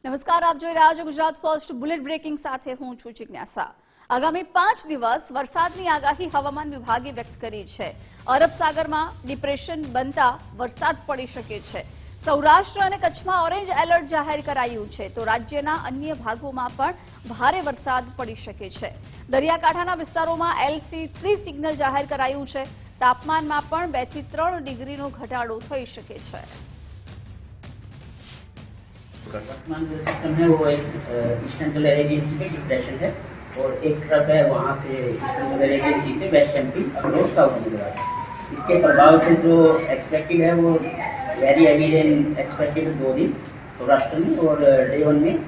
નમસ્કાર, આપ જોઈ રહ્યા છો ગુજરાત ફર્સ્ટ બુલેટ બ્રેકિંગ સાથે હું છું જિજ્ઞાસા। આગામી 5 દિવસ વરસાદની આગાહી હવામાન વિભાગે વ્યક્ત કરી છે। અરબ સાગરમાં ડિપ્રેશન બનતા વરસાદ પડી શકે છે। સૌરાષ્ટ્ર અને કચ્છમાં ઓરેન્જ એલર્ટ જાહેર કરાયું છે, તો રાજ્યના અન્ય ભાગોમાં પણ ભારે વરસાદ પડી શકે છે। દરિયાકાંઠાના વિસ્તારોમાં LC3 સિગ્નલ જાહેર કરાયું છે। તાપમાનમાં પણ 2 થી 3 ડિગ્રીનો ઘટાડો થઈ શકે છે। वर्तमान जो सिस्टम है वो एक ईस्टर्न कलर एजेंसी पे डिप्रेशन है और एक ट्रफ है वहाँ से ईस्टर्न कलर एजेंसी से waste MP approach south Gujarat. इसके प्रभाव से जो एक्सपेक्टेड है वो वेरी हेवी रेन एक्सपेक्टेड 2 दिन सौराष्ट्र में और डे 1 में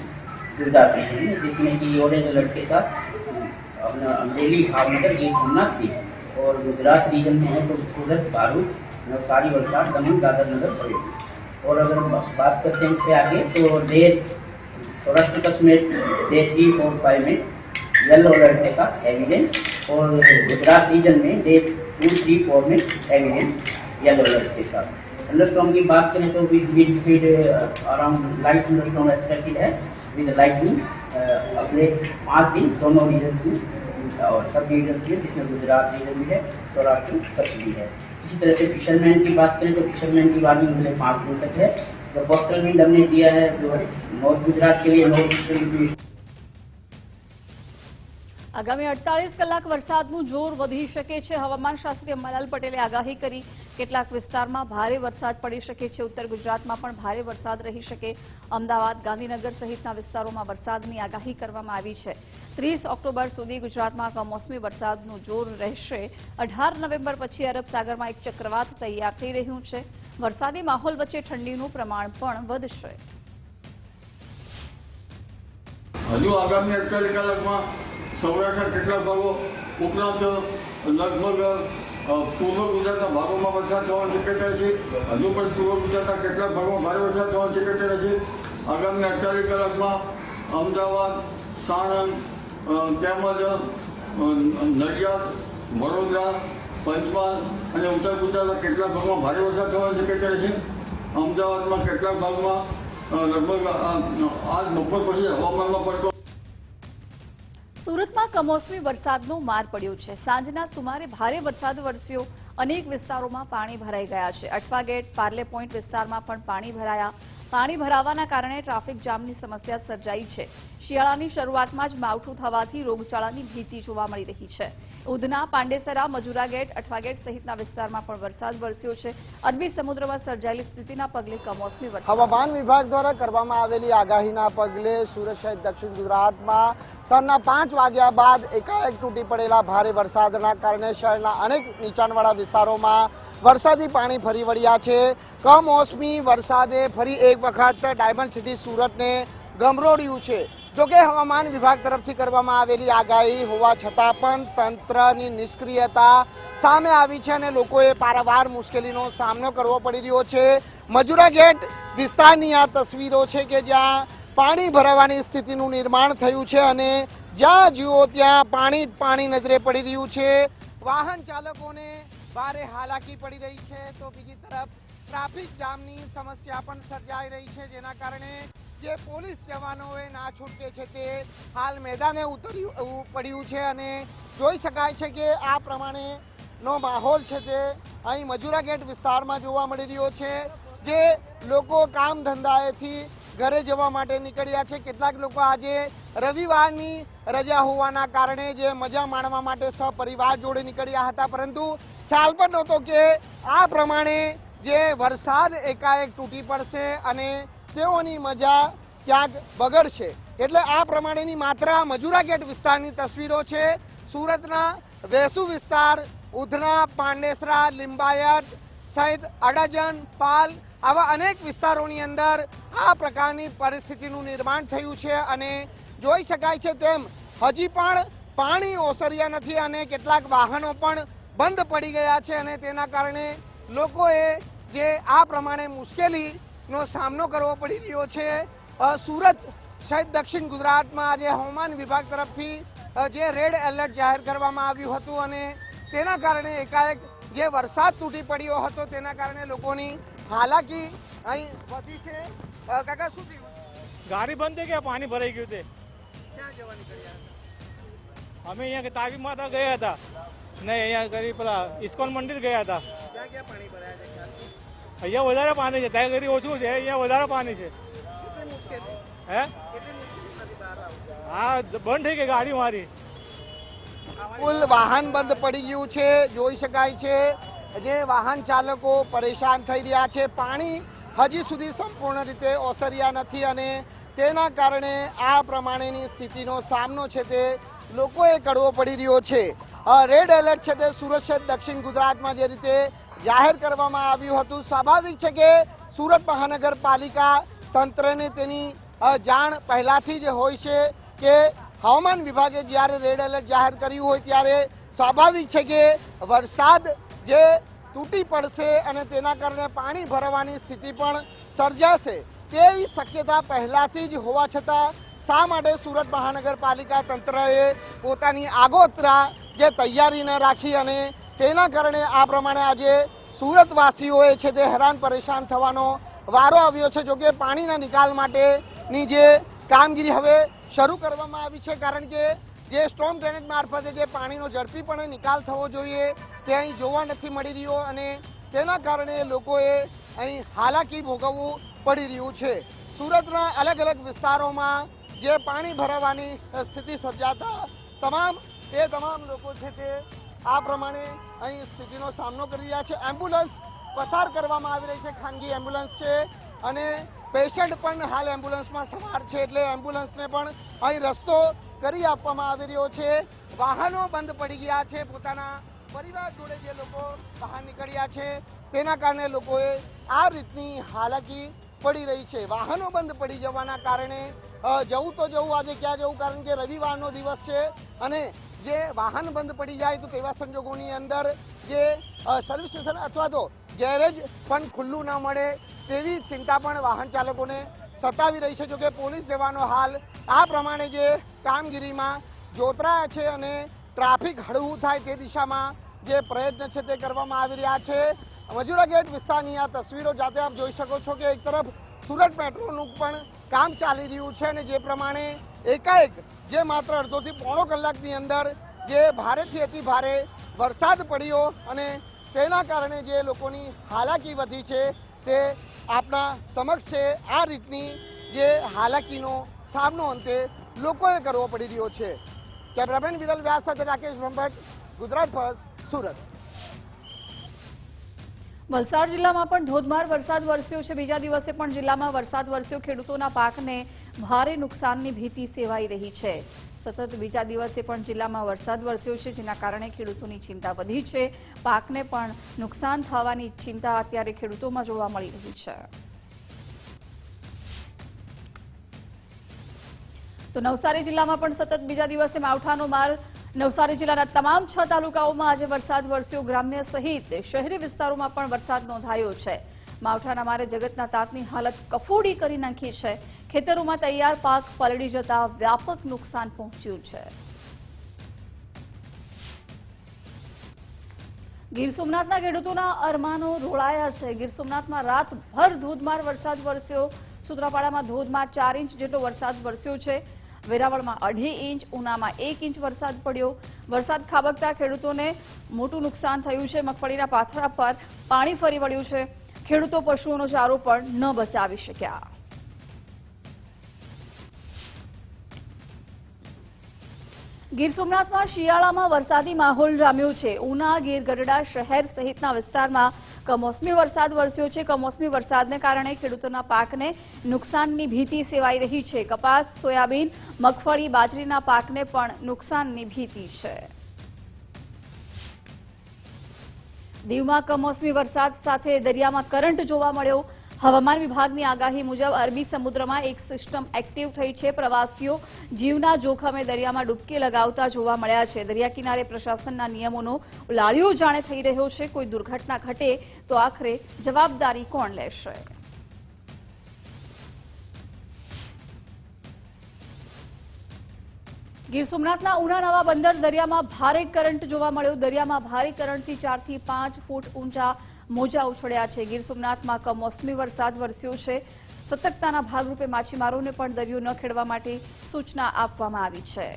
गुजरात रीजन में, जिसमें कि ऑरेंज अलर्ट के साथ अपना अमरेली, भावनगर, गीर सोमनाथ भी और गुजरात रीजन में है तो सूरत, भरूच, नवसारी, वलसाड, दमन, दादर नगर हवेली। और अगर बात करते हैं उससे आगे तो डे सौराष्ट्र कच्छ में डे 3, 4, 5 में येलो अलर्ट के साथ हैवी रेन और गुजरात रीजन में डे 2, 3, 4 में हैवी रेन येलो अलर्ट के साथ। थंडरस्टॉर्म की बात करें तो with wind speed around light thunderstorm expected है विद लाइटनिंग अगले 5 दिन दोनों रीजन्स में और सब रीजन्स में, जिसमें गुजरात रीजन भी है, सौराष्ट्र कच्छ भी है। इसी तरह से फिशरमैन की बात करें तो फिशरमैन की वार्निंग अगले 5 दिन तक है। जो कोस्टल विंड हमने दिया है जो नॉर्थ गुजरात के लिए नॉर्थ આગામી 48 કલાક વરસાદનું જોર વધી શકે છે। હવામાનશાસ્ત્રી અંબાલાલ પટેલે આગાહી કરી। કેટલાક વિસ્તારમાં ભારે વરસાદ પડી શકે છે। ઉત્તર ગુજરાતમાં પણ ભારે વરસાદ રહી શકે। અમદાવાદ, ગાંધીનગર સહિતના વિસ્તારોમાં વરસાદની આગાહી કરવામાં આવી છે। 30 ઓક્ટોબર સુધી ગુજરાતમાં કમોસમી વરસાદનું જોર રહેશે। 18 નવેમ્બર પછી અરબ સાગરમાં એક ચક્રવાત તૈયાર થઈ રહ્યું છે। વરસાદી માહોલ વચ્ચે ઠંડીનું પ્રમાણ પણ વધશે। હજુ આગામી 48 કલાકમાં સૌરાષ્ટ્રના કેટલાક ભાગો ઉપરાંત લગભગ પૂર્વ ગુજરાતના ભાગોમાં વરસાદ થવાની શક્યતા છે। હજુ પણ પૂર્વ ગુજરાતના કેટલાક ભાગોમાં ભારે વરસાદ થવાની શક્યતા છે। આગામી 48 કલાકમાં અમદાવાદ, સાણંદ તેમજ નડિયાદ, વડોદરા, પંચમહાલ અને ઉત્તર ગુજરાતના કેટલાક ભાગમાં ભારે વરસાદ થવાની શક્યતા છે। અમદાવાદમાં કેટલાક ભાગમાં લગભગ આજ બપોર પછી હવામાનમાં પડતો સુરતમાં કમોસમી વરસાદનો માર પડ્યો છે। સાંજના સુમારે ભારે વરસાદ વરસ્યો। અનેક વિસ્તારોમાં પાણી ભરાઈ ગયા છે। અઠવા ગેટ, પાર્લે પોઈન્ટ વિસ્તારમાં પણ પાણી ભરાયા। પાણી ભરાવાના કારણે ટ્રાફિક જામની સમસ્યા સર્જાઈ છે। શિયાળાની શરૂઆતમાં જ માવઠું થવાથી રોગચાળાની ભીતિ જોવા મળી રહી છે। ઉધના, પાંડેસરા, મજુરા ગેટ, અઠવા ગેટ સહિતના વિસ્તારમાં પણ વરસાદ વરસ્યો છે। અરબી સમુદ્રમાં સર્જાયેલી સ્થિતિના પગલે કમોસમી વરસાદ હવામાન વિભાગ દ્વારા કરવામાં આવેલી આગાહીના પગલે સુરત સહિત દક્ષિણ ગુજરાતમાં સાંજના 5 વાગ્યા બાદ એકાએક તૂટી પડેલા ભારે વરસાદના કારણે શહેરના અનેક નીચાણવાળા વિસ્તારોમાં વરસાદી પાણી ફરી વળ્યા છે। કમોસમી વરસાદે ફરી એક વખત ડાયમંડ સિટી સુરતને ગમરોડ્યું છે। જોકે હવામાન વિભાગ તરફથી કરવામાં આવેલી આગાહી હોવા છતાં પણ તંત્રની નિષ્ક્રિયતા સામે આવી છે અને લોકોએ પારાવાર મુશ્કેલીનો સામનો કરવો પડી રહ્યો છે। મજુરા ગેટ વિસ્તારની આ તસવીરો છે કે જ્યાં પાણી ભરાવાની સ્થિતિનું નિર્માણ થયું છે અને જ્યાં જુઓ ત્યાં પાણી નજરે પડી રહ્યું છે। વાહન ચાલકોને ભારે હાલાકી પડી રહી છે, તો બીજી તરફ ટ્રાફિક જામની સમસ્યા પણ સર્જાઈ રહી છે, જેના કારણે જે પોલીસ જવાનોએ ના છૂટકે છે તે હાલ મેદાને ઉતરવું પડ્યું છે અને જોઈ શકાય છે કે આ પ્રમાણેનો માહોલ છે તે અહીં મજુરા ગેટ વિસ્તારમાં જોવા મળી રહ્યો છે। જે લોકો કામ ધંધાએથી ઘરે જવા માટે નીકળ્યા છે। કેટલાક લોકો આજે રવિવારની રજા હોવાના કારણે જે મજા માણવા માટે સપરિવાર જોડે નીકળ્યા હતા, પરંતુ ખ્યાલ પણ નહોતો કે આ પ્રમાણે જે વરસાદ એકાએક તૂટી પડશે અને તેઓની મજા ક્યાંક બગડશે। એટલે આ પ્રમાણેની માત્ર મજુરા ગેટ વિસ્તારની તસવીરો છે। સુરતના વેસુ વિસ્તાર, ઉધના, પાંડેસરા, લિંબાયત સહિત અડાજણ, પાલ આવા અનેક વિસ્તારોની અંદર આ પ્રકારની પરિસ્થિતિનું નિર્માણ થયું છે અને જોઈ શકાય છે તેમ હજી પણ પાણી ઓસર્યા નથી અને કેટલાક વાહનો પણ બંધ પડી ગયા છે અને તેના કારણે લોકોએ જે આ પ્રમાણે મુશ્કેલીનો સામનો કરવો પડી રહ્યો છે। સુરત સહિત દક્ષિણ ગુજરાતમાં આજે હવામાન વિભાગ તરફથી જે રેડ એલર્ટ જાહેર કરવામાં આવ્યું હતું અને તેના કારણે એકાએક જે વરસાદ તૂટી પડ્યો હતો તેના કારણે લોકોની હાલાકી અહીં વધી છે। કાકા શું થયું? गाड़ी बंद है क्या पानी भराई गए थे ક્યાં જવા નીકળ્યા હતા हमें यहाँ तावी माता गया था नहीं यहाँ करीब પેલા ઇસ્કોન મંદિર ગયા હતા ક્યાં ક્યાં પાણી ભરાયા છે ખ્યાલ અહીંયા વધારે પાણી છે ત્યાં ઘડી ઓછું છે અહીંયા વધારે પાણી છે કેટલી મુશ્કેલી હે કેટલી મુશ્કેલીમાંથી બહાર આવું હા બંધ થઈ ગઈ ગાડી મારી કુલ વાહન બંધ પડી ગયું છે જોઈ શકાય છે જે વાહન ચાલકો પરેશાન થઈ રહ્યા છે પાણી હજી સુધી સંપૂર્ણ રીતે ઓસર્યા નથી અને તેના કારણે આ પ્રમાણેની સ્થિતિનો સામનો છે તે લોકોએ કરવો પડી રહ્યો છે રેડ એલર્ટ છે તે સુરત શહેર દક્ષિણ ગુજરાતમાં જે રીતે જાહેર કરવામાં આવ્યું હતું સ્વાભાવિક છે કે સુરત મહાનગરપાલિકા તંત્રને તેની જાણ પહેલાથી જ હોય છે કે હવામાન વિભાગે જ્યારે રેડ એલર્ટ જાહેર કર્યું હોય ત્યારે સ્વાભાવિક છે કે વરસાદ જે તૂટી પડશે અને તેના કારણે પાણી ભરાવાની સ્થિતિ પણ સર્જાશે તેવી શક્યતા પહેલાથી જ હોવા છતાં શા માટે સુરત મહાનગરપાલિકા તંત્રએ પોતાની આગોતરા જે તૈયારીને રાખી અને તેના કારણે આ પ્રમાણે આજે સુરતવાસીઓએ છે તે હેરાન પરેશાન થવાનો વારો આવ્યો છે. જોકે પાણીના નિકાલ માટેની જે કામગીરી હવે શરૂ કરવામાં આવી છે કારણ કે જે સ્ટોર્મ ડ્રેનેજ મારફતે જે પાણીનો ઝડપીપણે નિકાલ થવો જોઈએ તે અહીં જોવા નથી મળી રહ્યો અને તેના કારણે લોકોએ અહીં હાલાકી ભોગવવું પડી રહ્યું છે. સુરતના અલગ અલગ વિસ્તારોમાં જે પાણી ભરાવાની સ્થિતિ સર્જાતા તમામ લોકો છે તે આ પ્રમાણે અહીં સ્થિતિનો સામનો કરી રહ્યા છે. એમ્બ્યુલન્સ પસાર કરવામાં આવી રહી છે, ખાનગી એમ્બ્યુલન્સ છે અને પેશન્ટ પણ હાલ એમ્બ્યુલન્સમાં સવાર છે એટલે એમ્બ્યુલન્સને પણ અહીં રસ્તો કરી આપવામાં આવી રહ્યો છે. વાહનો બંધ પડી ગયા છે, પોતાના પરિવાર જોડે જે લોકો બહાર નીકળ્યા છે તેના કારણે લોકોએ આ રીતની હાલાકી પડી રહી છે. વાહનો બંધ પડી જવાના કારણે જવું તો જવું આજે ક્યાં જવું કારણ કે રવિવારનો દિવસ છે અને જે વાહન બંધ પડી જાય તો તેવા સંજોગોની અંદર જે સર્વિસ સ્ટેશન અથવા તો ગેરેજ પણ ખુલ્લું ન મળે તેવી ચિંતા પણ વાહન ચાલકોને સતાવી રહી છે. જોકે પોલીસ જવાનો હાલ આ પ્રમાણે જે કામગીરીમાં જોતરાયા છે અને ટ્રાફિક હળવું થાય તે દિશામાં જે પ્રયત્ન છે તે કરવામાં આવી રહ્યા છે. મજૂરા ગેટ વિસ્તારની આ તસવીરો જાતે આપ જોઈ શકો છો કે એક તરફ સુરત મેટ્રોનું પણ કામ ચાલી રહ્યું છે અને જે પ્રમાણે એકાએક જે માત્ર અડધોથી પોણો કલાકની અંદર જે ભારેથી અતિ ભારે વરસાદ પડ્યો અને તેના કારણે જે લોકોની હાલાકી વધી છે તે આપના સમક્ષ છે. આ રીતની જે હાલાકીનો સામનો અંતે લોકોએ કરવો પડી રહ્યો છે. કેમેરામેન વિરલ વ્યાસ સાથે રાકેશ ભંભટ, ગુજરાત ફર્સ્ટ, સુરત. વલસાડ જિલ્લામાં પણ ધોધમાર વરસાદ વરસ્યો છે. બીજા દિવસે પણ જિલ્લામાં વરસાદ વરસ્યો. ખેડૂતોના પાકને ભારે નુકસાનની ભીતિ સેવાઈ રહી છે. સતત બીજા દિવસે પણ જિલ્લામાં વરસાદ વરસ્યો છે જેના કારણે ખેડૂતોની ચિંતા વધી છે. પાકને પણ નુકસાન થવાની ચિંતા અત્યારે ખેડૂતોમાં જોવા મળી રહી છે. તો નવસારી જિલ્લામાં પણ સતત બીજા દિવસે માવઠાનો માર. નવસારી જિલ્લાના તમામ 6 તાલુકાઓમાં આજે વરસાદ વરસ્યો. ગ્રામ્ય સહિત શહેરી વિસ્તારોમાં પણ વરસાદ નોંધાયો છે. માવઠાના મારે જગતના તાતની હાલત કફોડી કરી નાખી છે. ખેતરોમાં તૈયાર પાક પલળી જતા વ્યાપક નુકસાન પહોંચ્યું છે. ગીર સોમનાથના ખેડૂતોના અરમાનો રોળાયા છે. ગીર સોમનાથમાં રાતભર ધોધમાર વરસાદ વરસ્યો. સુત્રાપાડામાં ધોધમાર 4 ઇંચ જેટલો વરસાદ વરસ્યો છે. વેરાવળમાં 2.5 ઇંચ, ઉનામાં 1 ઇંચ વરસાદ પડ્યો. વરસાદ ખાબકતા ખેડૂતોને મોટું નુકસાન થયું છે. મગફળીના પાથરા પર પાણી ફરી વળ્યું છે. ખેડૂતો પશુઓનો ચારો પણ ન બચાવી શક્યા. ગીર સોમનાથમાં શિયાળામાં વરસાદી માહોલ જામ્યો છે. ઉના, ગીર ગઢડા શહેર સહિતના વિસ્તારમાં કમોસમી વરસાદ વરસ્યો છે. કમોસમી વરસાદને કારણે ખેડૂતોના પાકને નુકસાનની ભીતિ સેવાઈ રહી છે. કપાસ, સોયાબીન, મગફળી, બાજરીના પાકને પણ નુકસાનની ભીતિ છે. દીવમાં કમોસમી વરસાદ સાથે દરિયામાં કરંટ જોવા મળ્યો. હવામાન વિભાગની આગાહી મુજબ અરબી સમુદ્રમાં એક સિસ્ટમ એક્ટિવ થઈ છે. પ્રવાસીઓ જીવના જોખમે દરિયામાં ડૂબકી લગાવતા જોવા મળ્યા છે. દરિયા કિનારે પ્રશાસનના નિયમોનો ઉલાળ્યો જાણે થઈ રહ્યો છે. કોઈ દુર્ઘટના ઘટે તો આખરે જવાબદારી કોણ લેશે? ગીર સોમનાથના ઉના નવા બંદર દરિયામાં ભારે કરંટ જોવા મળ્યો. દરિયામાં ભારે કરંટથી 4 થી 5 ફૂટ ઊંચા મોજા ઉછળ્યા છે. ગીર સોમનાથમાં કમોસમી વરસાદ વરસ્યો છે. સતર્કતાના ભાગરૂપે માછીમારોને પણ દરિયો ન ખેડવા માટે સૂચના આપવામાં આવી છે.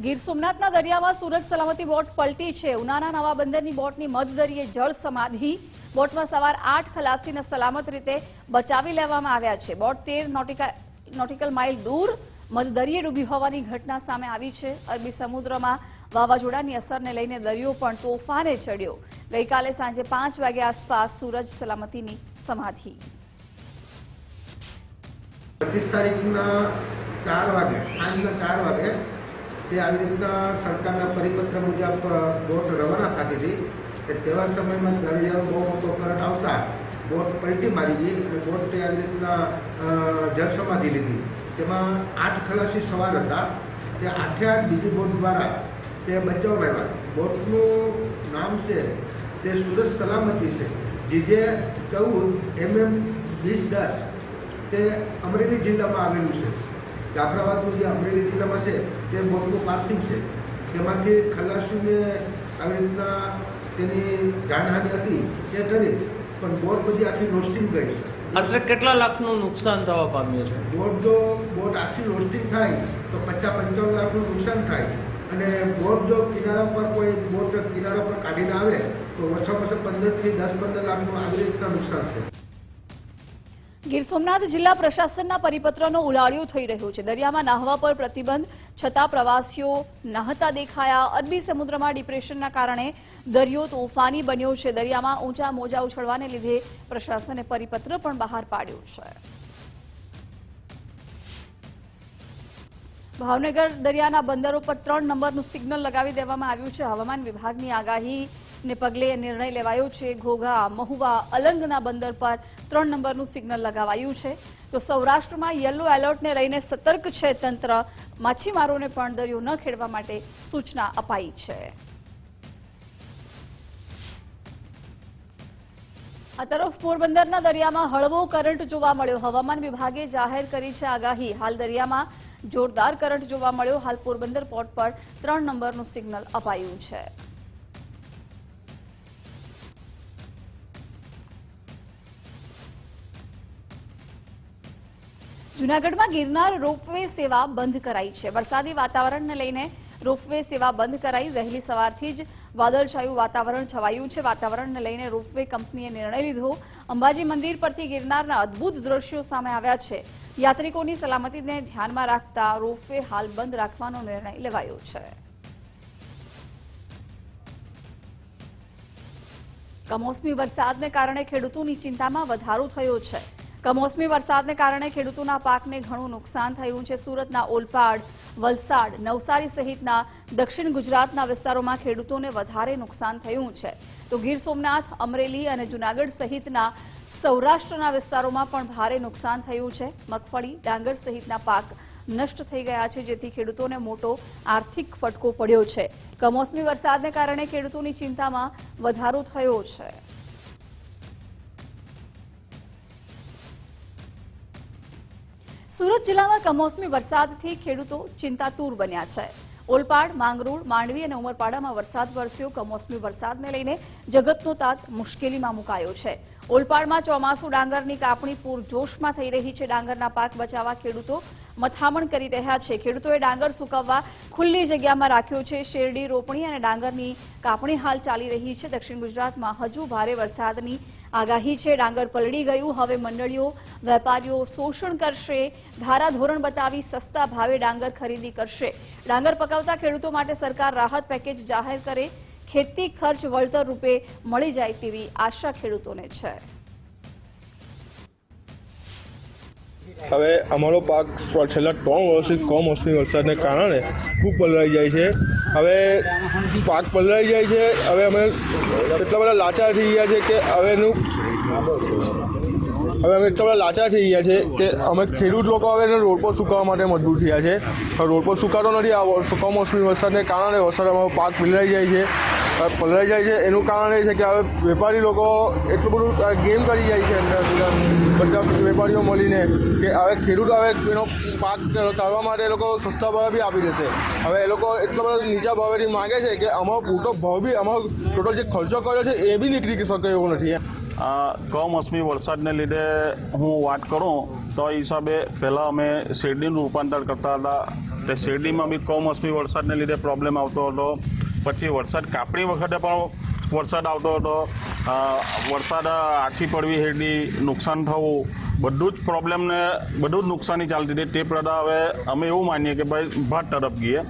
ગીર સોમનાથના દરિયામાં સુરત સલામતી બોટ પલટી છે. ઉનાના નવા બંદરની બોટની મધદરિયે જળ સમાધિ. બોટમાં સવાર 8 ખલાસીને સલામત રીતે બચાવી લેવામાં આવ્યા છે. બોટ 13 નોટિકલ માઇલ દૂર મધદરિયે ડૂબી હોવાની ઘટના સામે આવી છે. અરબી સમુદ્રમાં વાવાઝોડાની અસરને લઈને દરિયો પણ તોફાને ચડ્યો. ગઈકાલે સાંજે 5 વાગ્યા આસપાસ સૂરજ સલામતીની સમાધિ. 25 તારીખના 4 વાગે સાંજના 4 વાગે તે આવી રીતના સરકારના પરિપત્ર મુજબ બોટ રવાના થતી હતી કે તેવા સમયમાં દરિયાનો બહુ મોટો કરંટ આવતા બોટ પલટી મારી ગઈ અને બોટે આવી રીતના જળસમાધિ લીધી. તેમાં 8 ખલાસી સવાર હતા. તે 8 બીજી બોટ દ્વારા તે બચાવવામાં આવ્યા. બોટનું નામ છે તે સુરત સલામતી છે. જીજે 14 MM 2010 તે અમરેલી જિલ્લામાં આવેલું છે. જાફરાબાદનું જે અમરેલી જિલ્લામાં છે તે બોટનું પાર્સિંગ છે. તેમાંથી ખલાસીને આવી રીતના તેની જાનહાનિ હતી તે ડરી, પણ બોટ બધી આખી લોસ્ટિંગ ગઈ છે. આશરે કેટલા લાખનું નુકસાન થવા પામ્યું છે? બોટ આખી લોસ્ટિંગ થાય તો 50-55 લાખનું નુકસાન થાય. અને બોટ જો કિનારા પર કોઈ બોટ કિનારા પર કાઢીને આવે તો ઓછામાં ઓછા 15 થી 10-15 લાખનું આવી રીતના નુકસાન છે. ગીર સોમનાથ જિલ્લા પ્રશાસનના પરિપત્રનો ઉલાળ્યો થઈ રહ્યો છે. દરિયામાં નાહવા પર પ્રતિબંધ છતાં પ્રવાસીઓ નહાતા દેખાયા. અરબી સમુદ્રમાં ડિપ્રેશનના કારણે દરિયો તોફાની બન્યો છે. દરિયામાં ઊંચા મોજા ઉછળવાને લીધે પ્રશાસને પરિપત્ર પણ બહાર પાડ્યો છે. ભાવનગર દરિયાના બંદરો પર 3 નંબરનું સિગ્નલ લગાવી દેવામાં આવ્યું છે. હવામાન વિભાગની આગાહીને પગલે નિર્ણય લેવાયો છે. ઘોઘા, મહુવા, અલંગના બંદર પર 3 નંબરનું સિગ્નલ લગાવાયું છે. તો સૌરાષ્ટ્રમાં યલો એલર્ટને લઈને સતર્ક છે તંત્ર. માછીમારોને પણ દરિયો ન ખેડવા માટે સૂચના અપાઈ છે. આ તરફ પોરબંદરના દરિયામાં હળવો કરંટ જોવા મળ્યો. હવામાન વિભાગે જાહેર કરી છે આગાહી. હાલ દરિયામાં જોરદાર કરંટ જોવા મળ્યો. હાલ પોરબંદર પોર્ટ પર 3 નંબરનું સિગ્નલ અપાયું છે. જૂનાગઢમાં ગિરનાર રોપવે સેવા બંધ કરાઈ છે. વરસાદી વાતાવરણને લઈને રોપવે સેવા બંધ કરાઈ. વહેલી સવારથી જ વાદળછાયું વાતાવરણ છવાયું છે. વાતાવરણને લઈને રોપવે કંપનીએ નિર્ણય લીધો. અંબાજી મંદિર પરથી ગિરનારના અદ્ભુત દ્રશ્યો સામે આવ્યા છે. યાત્રિકોની સલામતીને ધ્યાનમાં રાખતા રોપવે હાલ બંધ રાખવાનો નિર્ણય લેવાયો છે. કમોસમી વરસાદને કારણે ખેડૂતોની ચિંતામાં વધારો થયો છે. કમોસમી વરસાદને કારણે ખેડૂતોના પાકને ઘણું નુકસાન થયું છે. સુરતના ઓલપાડ, વલસાડ, નવસારી સહિતના દક્ષિણ ગુજરાતના વિસ્તારોમાં ખેડૂતોને વધારે નુકસાન થયું છે. તો ગીર સોમનાથ, અમરેલી અને જૂનાગઢ સહિતના સૌરાષ્ટ્રના વિસ્તારોમાં પણ ભારે નુકસાન થયું છે. મગફળી, ડાંગર સહિતના પાક નષ્ટ થઈ ગયા છે, જેથી ખેડૂતોને મોટો આર્થિક ફટકો પડ્યો છે. કમોસમી વરસાદને કારણે ખેડૂતોની ચિંતામાં વધારો થયો છે. સુરત જિલ્લામાં કમોસમી વરસાદથી ખેડૂતો ચિંતાતુર બન્યા છે. ઓલપાડ, માંગરોળ, માંડવી અને ઉમરપાડામાં વરસાદ વરસ્યો. કમોસમી વરસાદને લઈને જગતનો તાત મુશ્કેલીમાં મુકાયો છે. ઓલપાડમાં ચોમાસુ ડાંગરની કાપણી પૂરજોશમાં થઈ રહી છે. ડાંગરના પાક બચાવવા ખેડૂતો મથામણ કરી રહ્યા છે. ખેડૂતોએ ડાંગર સુકવવા ખુલ્લી જગ્યામાં રાખ્યો છે. શેરડી રોપણી અને ડાંગરની કાપણી હાલ ચાલી રહી છે. દક્ષિણ ગુજરાતમાં હજુ ભારે વરસાદની આગાહી છે. ડાંગર પલળી ગયું. હવે મંડળીઓ, વેપારીઓ શોષણ કરશે. ધારાધોરણ બતાવી સસ્તા ભાવે ડાંગર ખરીદી કરશે. ડાંગર પકવતા ખેડૂતો માટે સરકાર રાહત પેકેજ જાહેર કરે. ખેતી ખર્ચ વળતર રૂપે મળી જાય તેવી આશા ખેડૂતોને છે. હવે અમારો પાક છેલ્લા 3 વર્ષથી કમોસમી વરસાદને કારણે ખૂબ પલળાઈ જાય છે. હવે પાક પલળાઈ જાય છે. હવે અમે એટલા બધા લાચાર થઈ ગયા છે કે અમે એટલા બધા લાચાર થઈ ગયા છે કે અમે ખેડૂત લોકો હવે રોડ પર સુકાવવા માટે મજબૂર થયા છે. રોડ પર સુકાતો નથી. આ કમોસમી વરસાદને કારણે વરસાદ અમારો પાક પલળાઈ જાય છે. પલળાઈ જાય છે એનું કારણ એ છે કે હવે વેપારી લોકો એટલું બધું ગેમ કરી જાય છે અંદર બધા વેપારીઓ મળીને કે હવે ખેડૂત હવે એનો પાક કાઢવા માટે એ લોકો સસ્તા ભાવે બી આપી દેશે. હવે એ લોકો એટલો બધો નીચા ભાવેથી માગે છે કે અમારો પૂરતો ભાવ બી અમારો ટોટલ જે ખર્ચો કર્યો છે એ બી નીકળી શકે એવું નથી. કમોસમી વરસાદને લીધે હું વાત કરું તો એ હિસાબે પહેલાં અમે શેરડીનું રૂપાંતર કરતા હતા. તે શેરડીમાં બી કમોસમી વરસાદને લીધે પ્રોબ્લેમ આવતો હતો. પછી વરસાદ કાપણી વખતે પણ વરસાદ આવતો હતો. વરસાદ આછી પડવી શેરડી નુકસાન થવું બધું જ પ્રોબ્લેમને બધું જ નુકસાની ચાલતી હતી. તે પ્રદા હવે અમે એવું માનીએ કે ભાઈ ભાત તરફ ગઈએ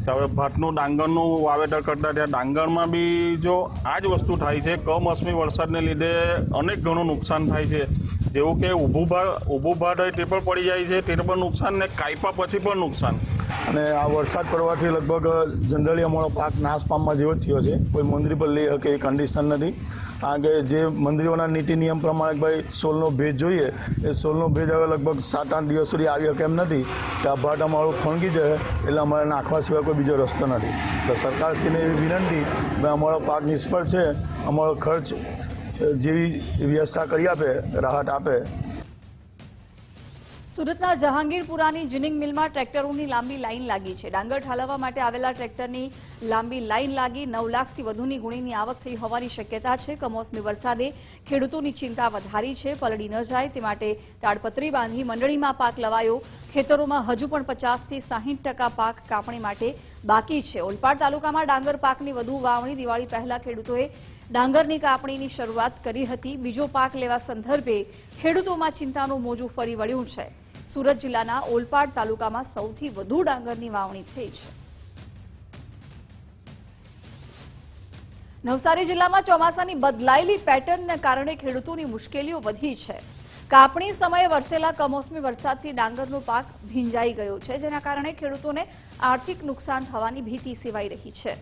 તો હવે ભાતનું ડાંગરનું વાવેતર કરતા ત્યાં ડાંગરમાં બી જો આ જ વસ્તુ થાય છે. કમોસમી વરસાદને લીધે અનેક ઘણું નુકસાન થાય છે. જેવું કે ઊભું ભાત હોય તે પણ પડી જાય છે, તે પણ નુકસાન ને કાપ્યા પછી પણ નુકસાન. અને આ વરસાદ પડવાથી લગભગ જનરલી અમારો પાક નાશ પામવા જેવો જ થયો છે. કોઈ મંદિર પર લઈ શકે એ કન્ડિશન નથી. કારણ કે જે મંદિરોના નીતિ નિયમ પ્રમાણે ભાઈ સોલનો ભેજ જોઈએ એ સોલનો ભેજ હવે લગભગ 7-8 દિવસ સુધી આવી શકે એમ નથી કે આ ભાત અમારું ખણગી જાય એટલે અમારે નાખવા સિવાય કોઈ બીજો રસ્તો નથી. તો સરકારશ્રીને એવી વિનંતી ભાઈ અમારો પાક નિષ્ફળ છે, અમારો ખર્ચ જેવી વ્યવસ્થા કરી આપે, રાહત આપે. સુરતના જહાંગીરપુરાની જીનિંગ મિલમાં ટ્રેક્ટરોની લાંબી લાઈન લાગી છે. ડાંગર ઠાલવવા માટે આવેલા ટ્રેક્ટરની લાંબી લાઈન લાગી 9 લાખથી વધુની ગુણીની આવક થઈ હોવાની શક્યતા છે. કમોસમી વરસાદે ખેડૂતોની ચિંતા વધારી છે. પલળી ન જાય તે માટે તાડપત્રી બાંધી મંડળીમાં પાક લવાયો. ખેતરોમાં હજુ પણ 50% થી 60% પાક કાપણી માટે બાકી છે. ઓલપાડ તાલુકામાં ડાંગર પાકની વધુ વાવણી દિવાળી પહેલા ખેડૂતોએ ડાંગરની કાપણીની શરૂઆત કરી હતી. બીજો પાક લેવા સંદર્ભે ખેડૂતોમાં ચિંતાનું મોજું ફરી વળ્યું છે. સુરત જિલ્લાના ઓલપાડ તાલુકામાં સૌથી વધુ ડાંગરની વાવણી થઈ છે. નવસારી જિલ્લામાં ચોમાસાની બદલાયેલી પેટર્નને કારણે ખેડૂતોની મુશ્કેલીઓ વધી છે. કાપણી સમયે વરસેલા કમોસમી વરસાદથી ડાંગરનો પાક ભીંજાઈ ગયો છે, જેના કારણે ખેડૂતોને આર્થિક નુકસાન થવાની ભીતિ સેવાઈ રહી છે.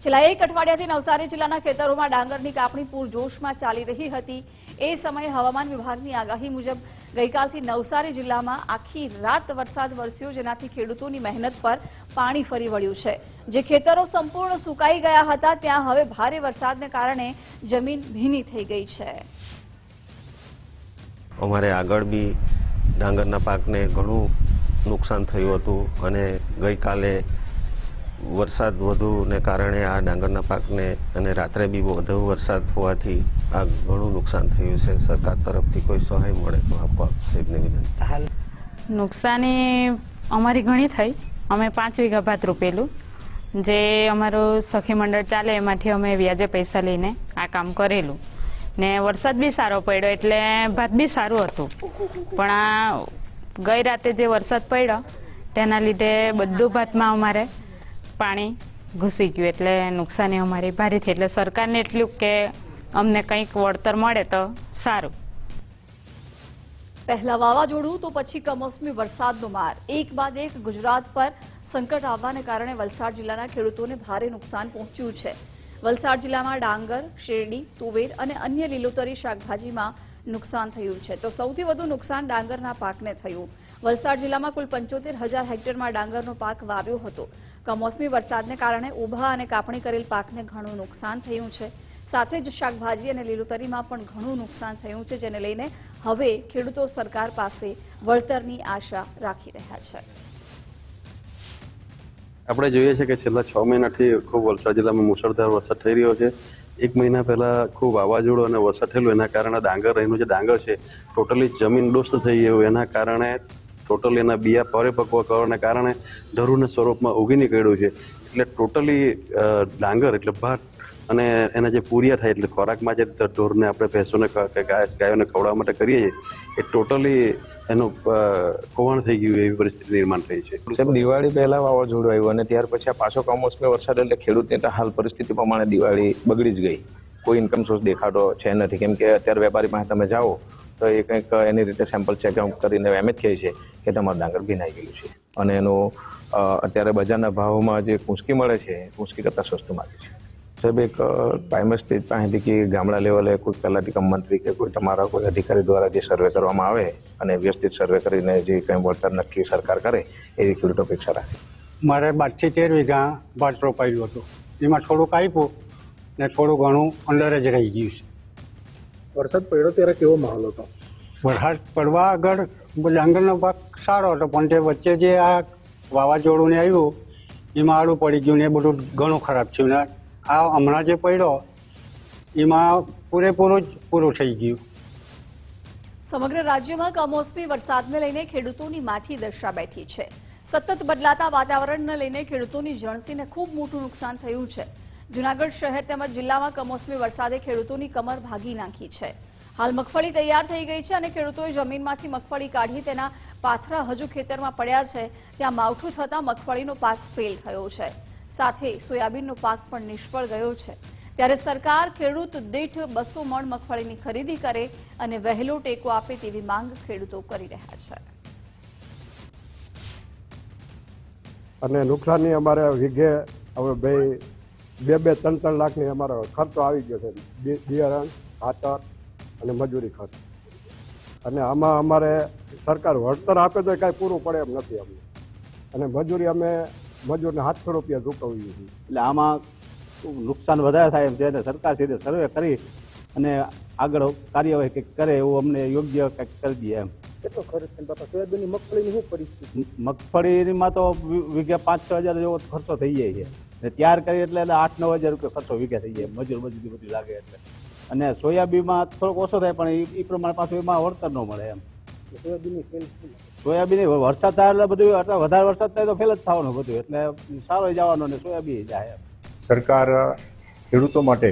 છેલ્લા 1 અઠવાડિયાથી નવસારી જિલ્લાના ખેતરોમાં ડાંગરની કાપણી પૂરજોશમાં ચાલી રહી હતી. એ સમયે હવામાન વિભાગની આગાહી મુજબ ગઈકાલથી નવસારી જિલ્લામાં આખી રાત વરસાદ વરસ્યો, જેનાથી ખેડૂતોની મહેનત પર પાણી ફરી વળ્યું છે. જે ખેતરો સંપૂર્ણ સુકાઈ ગયા હતા ત્યાં હવે ભારે વરસાદને કારણે જમીન ભીની થઈ ગઈ છે. અમારે આગળ બી ડાંગરના પાકને ઘણું નુકસાન થયું હતું અને ગઈકાલે વરસાદ વધુને કારણે આ ડાંગરના પાકને અને રાત્રે બી વધુ વરસાદ હોવાથી આ ઘણું નુકસાન થયું છે. સરકાર તરફથી કોઈ સહાય મળે તો આપવા સાહેબને વિનંતી. નુકસાની અમારી ઘણી થઈ. અમે 5 વીઘા ભાત રોપેલું. જે અમારું સખી મંડળ ચાલે એમાંથી અમે વ્યાજે પૈસા લઈને આ કામ કરેલું ને વરસાદ બી સારો પડ્યો એટલે ભાત બી સારું હતું. પણ આ ગઈ રાતે જે વરસાદ પડ્યો તેના લીધે બધું ભાતમાં અમારે પાણી ઘૂસી ગયું એટલે નુકસાની અમારી ભારે થઈ. એટલે સરકારને એટલું કે અમને કંઈક વળતર મળે તો સારું. પહેલા વાવાઝોડું તો પછી કમોસમી વરસાદનો માર. એક બાદ એક ગુજરાત પર સંકટ આવવાને કારણે વલસાડ જિલ્લાના ખેડૂતોને ભારે નુકસાન પહોંચ્યું છે. વલસાડ જિલ્લામાં ડાંગર, શેરડી, તુવેર અને અન્ય લીલોતરી શાકભાજીમાં નુકસાન થયું છે. તો સૌથી વધુ નુકસાન ડાંગરના પાકને થયું. વલસાડ જિલ્લામાં કુલ 75,000 હેક્ટરમાં ડાંગરનો પાક વાવ્યો હતો. કમોસમી વરસાદને કારણે ઊભા અને કાપણી કરેલ પાકને ઘણું નુકસાન થયું છે. સાથે જ શાકભાજી અને લીલોતરીમાં પણ ઘણું નુકસાન થયું છે, જેને લઈને હવે ખેડૂતો સરકાર પાસે વળતરની આશા રાખી રહ્યા છે. આપણે જોઈએ છીએ કે છેલ્લા 6 મહિનાથી ખૂબ વલસાડ જિલ્લામાં મુશળધાર વરસાદ થઈ રહ્યો છે. 1 મહિના પહેલા ખૂબ વાવાઝોડું અને વરસાદ થયેલો એના કારણે ડાંગર એનું જે ડાંગર છે ટોટલી જમીન દોસ્ત થઈ ગયું. એના કારણે ટોટલી એના બિયા પરિપક્વ કરવાના કારણે ધરુના સ્વરૂપમાં ઉગી નીકળ્યું છે. એટલે ટોટલી ડાંગર એટલે ભાત અને એના જે પૂરિયા થાય એટલે ખોરાકમાં જે ઢોરને આપણે ભેંસોને ગાયોને ખવડાવવા માટે કરીએ છીએ એ ટોટલી એનું કોવણ થઈ ગયું એવી પરિસ્થિતિ નિર્માણ થઈ છે. સાહેબ, દિવાળી પહેલા વાવાઝોડું આવ્યું અને ત્યાર પછી આ પાછો કમોસમી વરસાદ એટલે ખેડૂતની હાલ પરિસ્થિતિ પ્રમાણે દિવાળી બગડી જ ગઈ. કોઈ ઇન્કમ સોર્સ દેખાતો છે નથી, કેમ કે અત્યારે વેપારી પાસે તમે જાઓ તો એ કંઈક એની રીતે સેમ્પલ ચેક કરીને એમ જ કહે છે કે તમારું ડાંગર ભીનાઈ ગયું છે અને એનું અત્યારે બજારના ભાવમાં જે કુંચકી મળે છે કુંચકી કરતાં સસ્તું માગે છે. સાહેબ, એક પ્રાઇમરી સ્ટેજ પાસેથી કે ગામડા લેવલે કોઈ તલાટી કમ મંત્રી કે કોઈ તમારા કોઈ અધિકારી દ્વારા જે સર્વે કરવામાં આવે અને વ્યવસ્થિત સર્વે કરીને જે કંઈ વળતર નક્કી સરકાર કરે એવી ખેડૂતો અપેક્ષા રાખે. મારે 12 થી 13 વીઘા ભાત રોપાયું હતું. એમાં થોડુંક આપ્યું ને થોડું ઘણું અંદર જ રહી ગયું છે. વરસાદ પડ્યો ત્યારે કેવો માહોલ હતો? વરસાદ પડવા આગળ ડાંગરનો પાક સારો હતો, પણ તે વચ્ચે જે આ વાવાઝોડું ને આવ્યું એમાં આડું પડી ગયું ને એ બધું ઘણું ખરાબ થયું ને આ હમણાં જે પડ્યો એમાં પૂરું થઈ ગયું. સમગ્ર રાજ્યમાં કમોસમી વરસાદને લઈને ખેડૂતોની માઠી દશા બેઠી છે. સતત બદલાતા વાતાવરણને લઈને ખેડૂતોની જણસીને ખૂબ મોટું નુકસાન થયું છે. જૂનાગઢ શહેર તેમજ જિલ્લામાં કમોસમી વરસાદે ખેડૂતોની કમર ભાગી નાખી છે. હાલ મગફળી તૈયાર થઈ ગઈ છે અને ખેડૂતોએ જમીનમાંથી મગફળી કાઢી તેના પાથરા હજુ ખેતરમાં પડ્યા છે. ત્યાં માવઠું થતાં મગફળીનો પાક ફેલ થયો છે, સાથે સોયાબીનનો પાક પણ નિષ્ફળ ગયો છે. ત્યારે સરકાર ખેડૂત દીઠ 200 મણ મગફળીની ખરીદી કરે અને વહેલો ટેકો આપે તેવી માંગ ખેડૂતો કરી રહ્યા છે. અને નુકસાનની અમારે વીઘે હવે 2-3 લાખની અમારો ખર્ચો આવી ગયો છે, બિયારણ, ખાતર અને મજૂરી ખર્ચ. અને આમાં અમારે સરકાર વળતર આપે તો કાંઈ પૂરું પડે એમ નથી અમને, અને મજૂરી અમે મજૂરને 700 રૂપિયા ચૂકવીએ છીએ. એટલે આમાં નુકસાન વધારે થાય એમ છે અને સરકાર સીધે સર્વે કરી અને આગળ કાર્યવાહી કંઈક કરે એવું અમને યોગ્ય કંઈક કરી દે એમ. કેટલો ખર્ચ છે બાપા? સોયાબીનની મગફળીની શું પરિસ્થિતિ? મગફળીમાં તો વીઘે 5-6 હજાર જેવો ખર્ચો થઈ જાય છે ને તૈયાર કરી એટલે 8-9 હજાર રૂપિયા ખર્ચો વીઘે થઈ જાય, મજૂરી બધી લાગે એટલે. અને સોયાબીનમાં થોડોક ઓછો થાય પણ એ પ્રમાણે પાછું એમાં વળતર ન મળે એમ. સોયાબીન વરસાદ થાય એટલે બધું વધારે વરસાદ થાય તો ફેલ જ થવાનું બધું, એટલે સારો જવાનો ને સોયાબીન જાય એમ. સરકાર ખેડૂતો માટે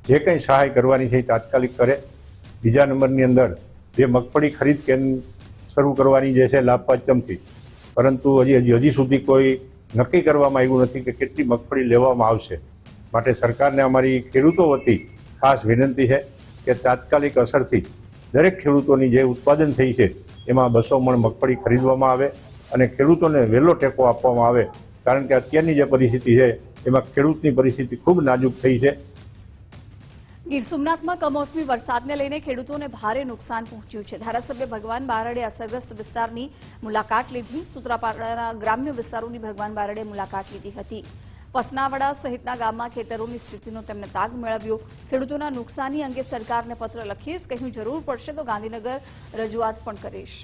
જે કંઈ સહાય કરવાની છે એ તાત્કાલિક કરે. બીજા નંબરની અંદર જે મગફળી ખરીદ શરૂ કરવાની જે છે લાભ પંચમથી, પરંતુ હજી સુધી કોઈ નક્કી કરવામાં આવ્યું નથી કે કેટલી મગફળી લેવામાં આવશે. માટે સરકારને અમારી ખેડૂતો વતી ખાસ વિનંતી છે કે તાત્કાલિક અસરથી દરેક ખેડૂતોની જે ઉત્પાદન થઈ છે એમાં 200 મણ મગફળી ખરીદવામાં આવે અને ખેડૂતોને વહેલો ટેકો આપવામાં આવે, કારણ કે અત્યારની જે પરિસ્થિતિ છે એમાં ખેડૂતની પરિસ્થિતિ ખૂબ નાજુક થઈ છે. ગીર સોમનાથમાં કમોસમી વરસાદને લઈને ખેડૂતોને ભારે નુકસાન પહોંચ્યું છે. ધારાસભ્ય ભગવાન બારડે અસરગ્રસ્ત વિસ્તારની મુલાકાત લીધી. સૂત્રાપાડાના ગ્રામ્ય વિસ્તારોની ભગવાન બારડે મુલાકાત લીધી હતી. પસનાવાડા સહિતના ગામમાં ખેતરોની સ્થિતિનો તેમને તાગ મેળવ્યો. ખેડૂતોના નુકસાની અંગે સરકારને પત્ર લખીશ, કહ્યું જરૂર પડશે તો ગાંધીનગર રજૂઆત પણ કરીશ.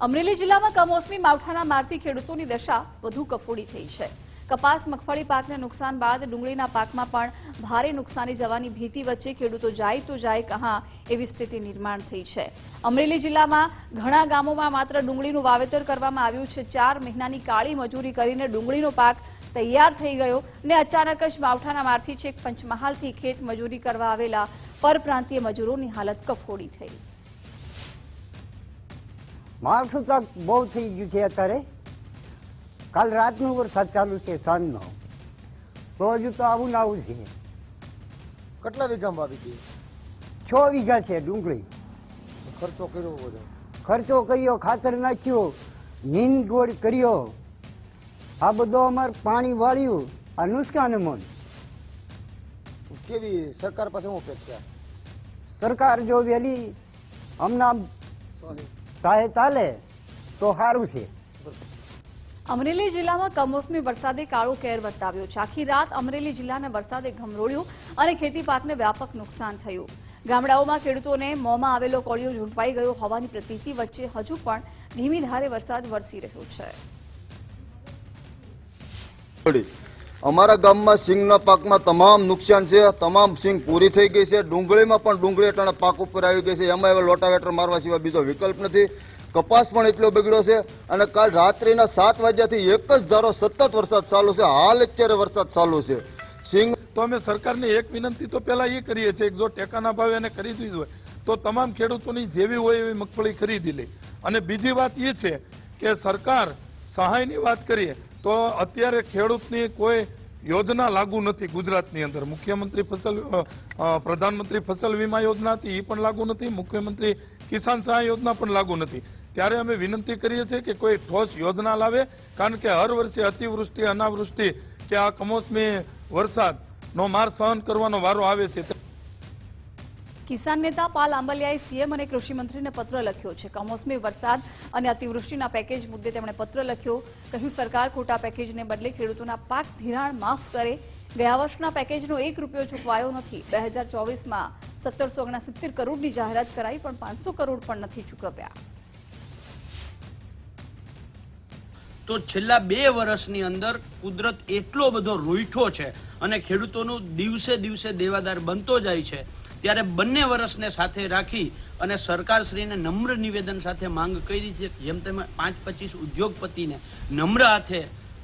અમરેલી જિલ્લામાં કમોસમી માવઠાના મારથી ખેડૂતોની દશા વધુ કફોડી થઈ છે. કપાસ મગફળી પાકને નુકસાન બાદ ડુંગળીના પાકમાં પણ ભારે નુકસાની જવાની ભીતિ વચ્ચે ખેડૂતો જાય તો જાય કહાં એવી સ્થિતિ નિર્માણ થઈ છે. અમરેલી જિલ્લામાં ઘણા ગામોમાં માત્ર ડુંગળીનું વાવેતર કરવામાં આવ્યું છે. 4 મહિનાની કાળી મજૂરી કરીને ડુંગળીનો પાક તૈયાર થઈ ગયો ને અચાનક જ માવઠાના મારથી છેક પંચમહાલથી ખેત મજૂરી કરવા આવેલા પરપ્રાંતીય મજૂરોની હાલત કફોડી થઈ. માવઠું તો બહુ થઈ ગયું છે અત્યારે. કાલ રાતનો વરસાદ ચાલુ છે, સાંજનો તો હજુ તો આવું ને આવું છે. કેટલા વીઘામાં આવી ગઈ? 6 વીઘા છે ડુંગળી. ખર્ચો કર્યો બધો? ખર્ચો કર્યો, ખાતર નાખ્યું, નીંદ ગોળ કર્યો, આ બધો અમારે પાણી વાળ્યું, આ નુકસાન મન. કેવી સરકાર પાસે શું અપેક્ષા? સરકાર જો વહેલી હમણાં સહાય ચાલે તો સારું છે. અમરેલી જિલ્લામાં કમોસમી વરસાદે કાળો કેર વર્તાવ્યો છે. આખી રાત અમરેલી જિલ્લાને વરસાદે ઘમરોળ્યું અને ખેતી પાકને વ્યાપક નુકસાન થયું. ગામડાઓમાં ખેડૂતોને મોંમાં આવેલો કોળિયો ઝૂંટવાઈ ગયો હોવાની પ્રતીતિ વચ્ચે હજુ પણ ધીમી ધારે વરસાદ વરસી રહ્યો છે. અમારા ગામમાં સિંગના પાકમાં તમામ નુકસાન છે. તમામ સિંગ પૂરી થઈ ગઈ છે. ડુંગળીમાં પણ ડુંગળી અટાણે પાક ઉપર આવી ગઈ છે. એમાં હવે લોટાવેટર મારવા સિવાય બીજો વિકલ્પ નથી. કપાસ પણ એટલો બગડ્યો છે અને કાલ રાત્રિના 7 વાગ્યાથી એક જ ધારો સતત વરસાદ ચાલુ છે. હાલ અત્યારે વરસાદ ચાલુ છે. સિંગ તો અમે સરકારને એક વિનંતી તો પહેલા એ કરીએ છીએ કે જો ટેકાના ભાવે એને ખરીદવી હોય તો તમામ ખેડૂતોની જેવી હોય એવી મગફળી ખરીદી લે. અને બીજી વાત એ છે કે સરકાર સહાયની વાત કરીએ તો અત્યારે ખેડૂતની કોઈ યોજના લાગુ નથી ગુજરાતની અંદર. પ્રધાનમંત્રી ફસલ વીમા યોજના હતી એ પણ લાગુ નથી, મુખ્યમંત્રી કિસાન સહાય યોજના પણ લાગુ નથી. ત્યારે અમે વિનંતી કરીએ છીએ કે કોઈ ઠોસ યોજના લાવે, કારણ કે હર વર્ષે અતિવૃષ્ટિ, અનાવૃષ્ટિ કે આ કમોસમી વરસાદનો માર સહન કરવાનો વારો આવે છે. કિસાન નેતા પાલ આંબલિયાએ સીએમ અને કૃષિ મંત્રીને પત્ર લખ્યો છે. કમોસમી વરસાદ અને અતિવૃષ્ટિના પેકેજ મુદ્દે તેમણે પત્ર લખ્યો. કહ્યું સરકાર ખોટા પેકેજને બદલે ખેડૂતોના પાક ધિરાણ માફ કરે. ગયા વર્ષના પેકેજનો 1 રૂપિયો ચૂકવાયો નથી. 2024માં 1769 કરોડની જાહેરાત કરાઈ પણ 500 કરોડ પણ નથી ચૂકવ્યા. તો છેલ્લા 2 વર્ષની અંદર કુદરત એટલો બધો રૂઠો છે અને ખેડૂતોનું દિવસે દિવસે દેવાદાર બનતો જાય છે. ત્યારે બંને વર્ષને સાથે રાખી અને સરકારશ્રીને નમ્ર નિવેદન સાથે માંગ કરી છે, જેમ તમે 5-25 ઉદ્યોગપતિને નમ્ર હાથે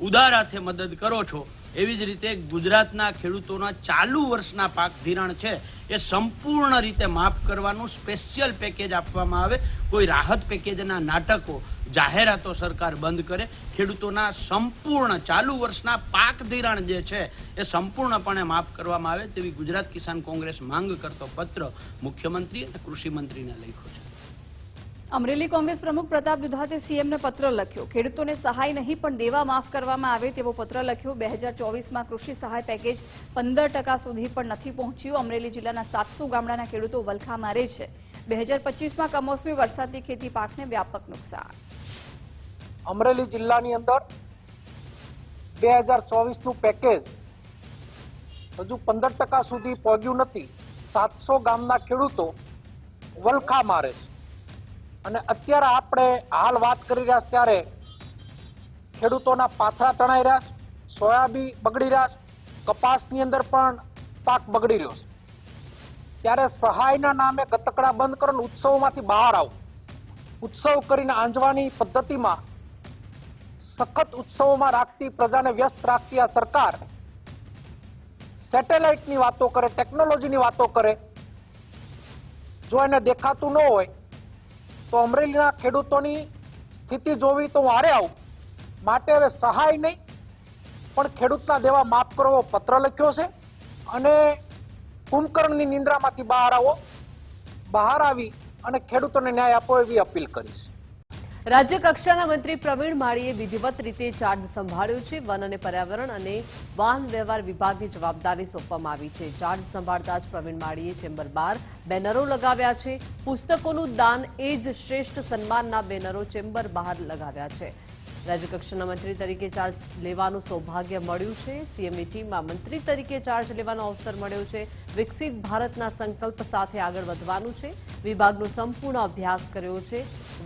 ઉદાર હાથે મદદ કરો છો, એવી જ રીતે ગુજરાતના ખેડૂતોના ચાલુ વર્ષના પાક ધિરાણ છે એ સંપૂર્ણ રીતે માફ કરવાનું સ્પેશિયલ પેકેજ આપવામાં આવે. કોઈ રાહત પેકેજના નાટકો જાહેરાતો સરકાર બંધ કરે. ખેડૂતોના સંપૂર્ણ ચાલુ વર્ષના પાક ધિરાણ જે છે એ સંપૂર્ણપણે માફ કરવામાં આવે તેવી ગુજરાત કિસાન કોંગ્રેસ માંગ કરતો પત્ર મુખ્યમંત્રી અને કૃષિ મંત્રીને લખ્યો છે. અમરેલી કોંગ્રેસ પ્રમુખ પ્રતાપ દુધાતે સીએમને પત્ર લખ્યો. ખેડૂતોને સહાય નહીં પણ દેવા માફ કરવામાં આવે તેવો પત્ર લખ્યો. 2024માં કૃષિ સહાય પેકેજ 15% સુધી પણ નથી પહોંચ્યું. અમરેલી જિલ્લાના 700 ગામડાના ખેડૂતો વલખા મારે છે. 2025માં કમોસમી વરસાદથી ખેતી પાકને વ્યાપક નુકસાન. અમરેલી જિલ્લાની અંદર 2024નું પેકેજ હજુ 15% સુધી પહોંચ્યું નથી. 700 ગામના ખેડૂતો વલખા મારે છે. અને અત્યારે આપણે હાલ વાત કરી રહ્યા ત્યારે ખેડૂતોના પાથરા તણાઈ રહ્યા છે, સોયાબીન બગડી રહ્યા છે, કપાસની અંદર પણ પાક બગડી રહ્યો છે. ત્યારે સહાયના નામે ગતકડા બંધ કરો, ઉત્સવોમાંથી બહાર આવો. ઉત્સવ કરીને આંજવાની પદ્ધતિમાં સખત ઉત્સવોમાં રાખતી, પ્રજાને વ્યસ્ત રાખતી આ સરકાર સેટેલાઇટની વાતો કરે, ટેકનોલોજીની વાતો કરે. જો એને દેખાતું ન હોય તો અમરેલીના ખેડૂતોની સ્થિતિ જોવી તો હું હારે આવું. માટે હવે સહાય નહીં પણ ખેડૂતના દેવા માફ કરો પત્ર લખ્યો છે. અને કુંભકર્ણની નિંદ્રામાંથી બહાર આવો, બહાર આવી અને ખેડૂતોને ન્યાય આપો એવી અપીલ કરી છે. રાજ્ય કક્ષાના મંત્રી પ્રવીણ માળીએ વિધિવત રીતે ચાર્જ સંભાળ્યો છે. વન અને પર્યાવરણ અને વાહન વ્યવહાર વિભાગની જવાબદારી સોંપવામાં આવી છે. ચાર્જ સંભાળતા જ પ્રવીણ માળીએ ચેમ્બર બહાર બેનરો લગાવ્યા છે. પુસ્તકોનું દાન એ જ શ્રેષ્ઠ સન્માનના બેનરો ચેમ્બર બહાર લગાવ્યા છે. રાજ્યકક્ષાના મંત્રી તરીકે ચાર્જ લેવાનું સૌભાગ્ય મળ્યું છે. સીએમની ટીમમાં મંત્રી તરીકે ચાર્જ લેવાનો અવસર મળ્યો છે. વિકસિત ભારતના સંકલ્પ સાથે આગળ વધવાનું છે. વિભાગનો સંપૂર્ણ અભ્યાસ કર્યો છે.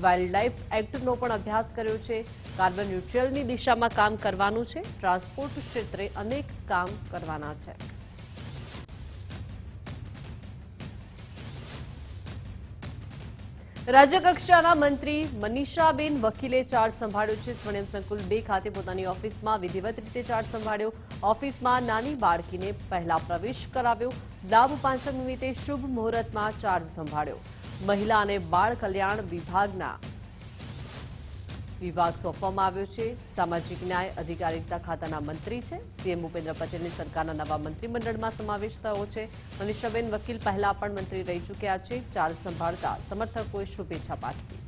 વાઇલ્ડ લાઇફ એક્ટનો પણ અભ્યાસ કર્યો છે. કાર્બન ન્યુટ્રલની દિશામાં કામ કરવાનું છે. ટ્રાન્સપોર્ટ ક્ષેત્રે અનેક કામ કરવાના છે. રાજ્યકક્ષાના મંત્રી મનીષાબેન વકીલે ચાર્જ સંભાળ્યો છે. સ્વર્ણિમ સંકુલ 2 ખાતે પોતાની ઓફિસમાં વિધિવત રીતે ચાર્જ સંભાળ્યો. ઓફિસમાં નાની બાળકીને પહેલા પ્રવેશ કરાવ્યો. લાભ પાંચમ નિમિત્તે શુભ મુહૂર્તમાં ચાર્જ સંભાળ્યો. મહિલા અને બાળ કલ્યાણ વિભાગ સોંપવામાં આવ્યો છે. સામાજિક ન્યાય અધિકારિતા ખાતાના મંત્રી છે. સીએમ ભૂપેન્દ્ર પટેલની સરકારના નવા મંત્રીમંડળમાં સમાવેશ થયો છે. મનીષાબેન વકીલ પહેલા પણ મંત્રી રહી ચૂક્યા છે. ચાર્જ સંભાળતા સમર્થકોએ શુભેચ્છા પાઠવી.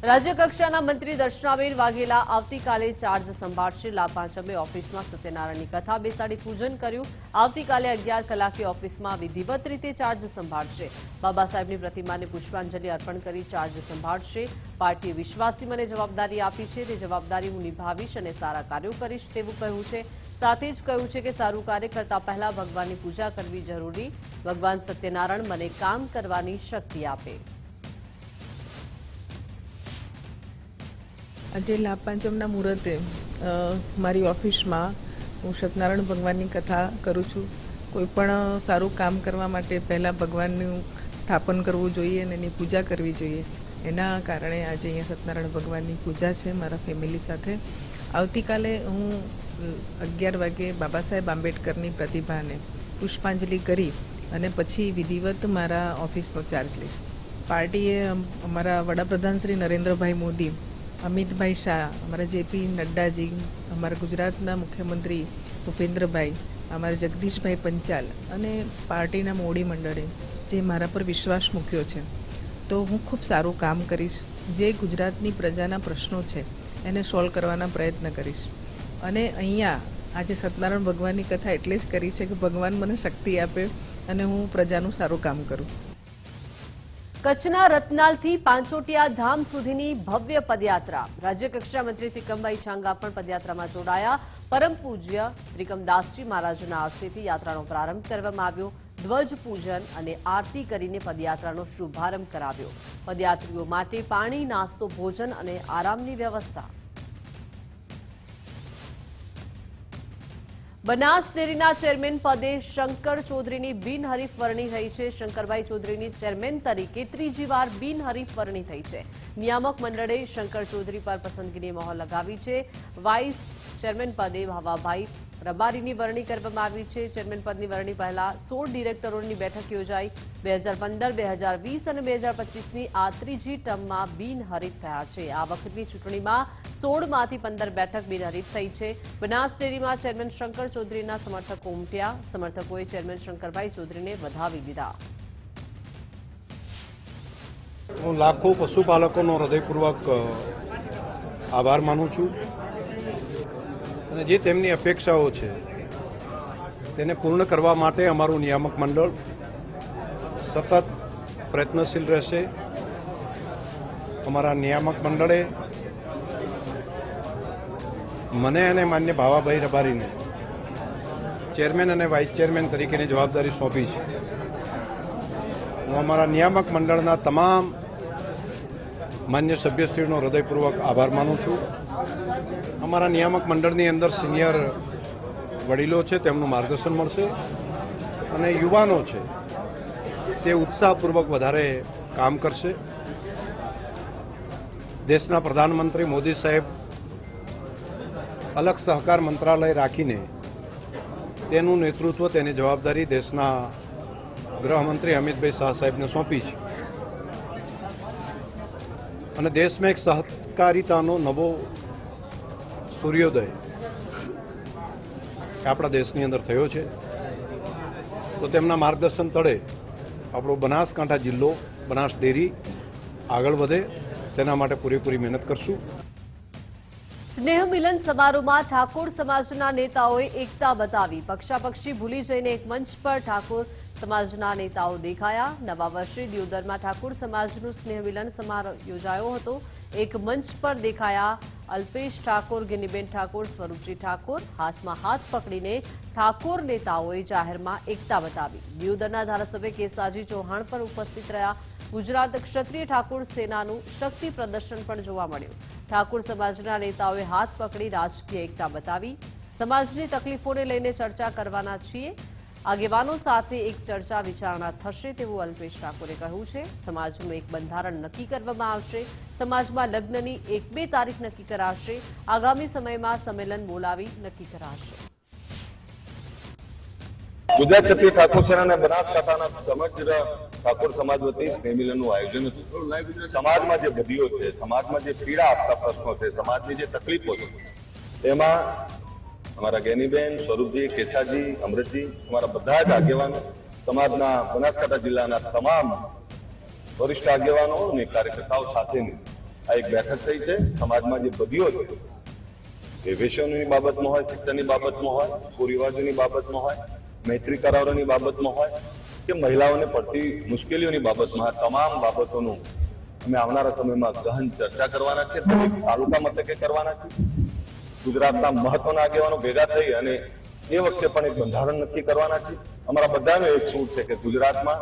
રાજ્યકક્ષાના મંત્રી દર્શનાબેન વાઘેલા આવતીકાલે ચાર્જ સંભાળશે. લાભ પાંચમે ઓફિસમાં સત્યનારાયણની કથા બેસાડી પૂજન કર્યું. આવતીકાલે 11 કલાકે ઓફિસમાં વિધિવત રીતે ચાર્જ સંભાળશે. બાબા સાહેબની પ્રતિમાને પુષ્પાંજલિ અર્પણ કરી ચાર્જ સંભાળશે. પાર્ટીએ વિશ્વાસથી મને જવાબદારી આપી છે, તે જવાબદારી હું નિભાવીશ અને સારા કાર્યો કરીશ તેવું કહ્યું છે. સાથે જ કહ્યું છે કે સારું કાર્ય કરતા પહેલા ભગવાનની પૂજા કરવી જરૂરી. ભગવાન સત્યનારાયણ મને કામ કરવાની શક્તિ આપે. આજે લાભ પાંચમના મુહૂર્તે મારી ઓફિસમાં હું સત્યનારાયણ ભગવાનની કથા કરું છું. કોઈ પણ સારું કામ કરવા માટે પહેલાં ભગવાનનું સ્થાપન કરવું જોઈએ અને એની પૂજા કરવી જોઈએ. એના કારણે આજે અહીંયા સત્યનારાયણ ભગવાનની પૂજા છે મારા ફેમિલી સાથે. આવતીકાલે હું 11 વાગે બાબા સાહેબ આંબેડકરની પ્રતિભાને પુષ્પાંજલિ કરી અને પછી વિધિવત મારા ઓફિસનો ચાર્જ લઈશ. પાર્ટીએ અમારા વડાપ્રધાન શ્રી નરેન્દ્રભાઈ મોદી, અમિતભાઈ શાહ, અમારા જેપી નડ્ડાજી, અમારા ગુજરાતના મુખ્યમંત્રી ભૂપેન્દ્રભાઈ, અમારા જગદીશભાઈ પંચાલ અને પાર્ટીના મોવડી મંડળે જે મારા પર વિશ્વાસ મૂક્યો છે, તો હું ખૂબ સારું કામ કરીશ. જે ગુજરાતની પ્રજાના પ્રશ્નો છે એને સોલ્વ કરવાના પ્રયત્ન કરીશ. અને અહીંયા આજે સત્યનારાયણ ભગવાનની કથા એટલે જ કરી છે કે ભગવાન મને શક્તિ આપે અને હું પ્રજાનું સારું કામ કરું. કચ્છના રતનાલથી પાંચોટિયા ધામ સુધીની ભવ્ય પદયાત્રા. રાજ્યકક્ષા મંત્રી ત્રિકમભાઈ ચાંગા પણ પદયાત્રામાં જોડાયા. પરમ પૂજ્ય ત્રિકમદાસજી મહારાજના હસ્તેથી યાત્રાનો પ્રારંભ કરવામાં આવ્યો. ધ્વજ પૂજન અને આરતી કરીને પદયાત્રાનો શુભારંભ કરાવ્યો. પદયાત્રીઓ માટે પાણી, નાસ્તો, ભોજન અને આરામની વ્યવસ્થા. બનાસ ડેરીના ચેરમેન પદે શંકર ચૌધરીની બિનહરીફ વરણી થઈ છે. શંકરભાઈ ચૌધરીની ચેરમેન તરીકે ત્રીજી વાર બિનહરીફ વરણી થઈ છે. નિયામક મંડળે શંકર ચૌધરી પર પસંદગીની મહોર લગાવી છે. વાઇસ ચેરમેન પદે ભાવાભાઈ રબારીની વરણી કરવામાં આવી છે. ચેરમેન પદની વરણી પહેલા 16 ડિરેક્ટરોની બેઠક યોજાઈ. 2015, 2020 અને 2025ની આ ત્રીજી ટર્મમાં બિનહરીફ થયા છે. આ વખતની ચૂંટણીમાં 16માંથી 15 બેઠક બિનહરીફ થઈ છે. બનાસ ડેરીમાં ચેરમેન શંકર ચૌધરીના સમર્થકો ઉમટ્યા. સમર્થકોએ ચેરમેન શંકરભાઈ ચૌધરીને વધાવી દીધા. હું લાખો પશુપાલકોનો હૃદયપૂર્વક આભાર માનું છું અને જે તેમની અપેક્ષાઓ છે તેને પૂર્ણ કરવા માટે અમારું નિયામક મંડળ સતત પ્રયત્નશીલ રહેશે. અમારા નિયામક મંડળે મને અને માન્ય ભાવાભાઈ રબારીને ચેરમેન અને વાઇસ ચેરમેન તરીકેની જવાબદારી સોંપી છે. હું અમારા નિયામક મંડળના તમામ માન્ય સભ્યશ્રીનો હૃદયપૂર્વક આભાર માનું છું. અમારા નિયામક મંડળની અંદર સિનિયર વડીલો છે, તેમનું માર્ગદર્શન મળશે અને યુવાનો છે તે ઉત્સાહપૂર્વક વધારે કામ કરશે. દેશના પ્રધાનમંત્રી મોદી સાહેબ અલગ સહકાર મંત્રાલય રાખીને તેનું નેતૃત્વ, તેની જવાબદારી દેશના ગૃહમંત્રી અમિતભાઈ શાહ સાહેબને સોંપી છે અને દેશમાં એક સહકારિતાનો નવો સૂર્યોદય આપણા દેશની અંદર થયો છે. તો તેમના માર્ગદર્શન તળે આપણો બનાસકાંઠા જિલ્લો, બનાસ ડેરી આગળ વધે તેના માટે પૂરેપૂરી મહેનત કરશું. સ્નેહ મિલન સમારોહમાં ઠાકોર સમાજના નેતાઓએ એકતા બતાવી. પક્ષાપક્ષી ભૂલી જઈને એક મંચ પર ઠાકોર સમાજના નેતાઓ દેખાયા. નવા વર્ષે દિયોદરમાં ઠાકોર સમાજનું સ્નેહ મિલન સમારોહ યોજાયો હતો. એક મંચ પર દેખાયા અલ્પેશ ઠાકોર, ગિનીબેન ઠાકોર, સ્વરૂપજી ઠાકોર. હાથમાં હાથ પકડીને ઠાકોર નેતાઓએ જાહેરમાં એકતા બતાવી. દિયોદરના ધારાસભ્ય કેસાજી ચૌહાણ પર ઉપસ્થિત રહ્યા. ગુજરાત ક્ષત્રિય ઠાકોર સેનાનું શક્તિ પ્રદર્શન પણ જોવા મળ્યું. ઠાકોર સમાજના નેતાઓએ હાથ પકડી રાજકીય એકતા બતાવી. સમાજની તકલીફોને લઈને ચર્ચા કરવાના છીએ. આગેવાનો સાથે એક ચર્ચા વિચારણા થશે તેવું અલ્પેશ ઠાકોરે કહ્યું છે. સમાજનું એક બંધારણ નક્કી કરવામાં આવશે. સમાજમાં લગ્નની 1-2 તારીખ નક્કી કરાશે. આગામી સમયમાં સંમેલન બોલાવી નક્કી કરાશે. ગુજરાત ક્ષત્રિય ઠાકોર સેના અને બનાસકાંઠાના સમગ્ર ઠાકોર સમાજ વતી સ્નેહ મિલનનું આયોજન હતું. સમાજમાં જે બદીઓ છે, સમાજમાં જે પીડા આપતા પ્રશ્નો છે, સમાજની જે તકલીફો છે, તેમાં અમારા ગેનીબેન, સ્વરૂપજી, કેસાજી, અમૃતજી, અમારા બધા જ આગેવાનો, સમાજના બનાસકાંઠા જિલ્લાના તમામ વરિષ્ઠ આગેવાનો અને કાર્યકર્તાઓ સાથેની આ એક બેઠક થઈ છે. સમાજમાં જે બદીઓ છે, એ વેશ્યોની બાબતમાં હોય, શિક્ષણની બાબતમાં હોય, કુરિવાજોની બાબતમાં હોય, મૈત્રી કરારોની બાબતમાં હોય કે મહિલાઓને પડતી મુશ્કેલીઓની બાબતમાં, તમામ બાબતોનું અમે આવનારા સમયમાં ગહન ચર્ચા કરવાના છે. દરેક તાલુકા મથકે કરવાના છે. ગુજરાતના મહત્વના આગેવાનો ભેગા થઈ અને એ વખતે પણ એક બંધારણ નક્કી કરવાના છે. અમારા બધાનો એક સૂર છે કે ગુજરાતમાં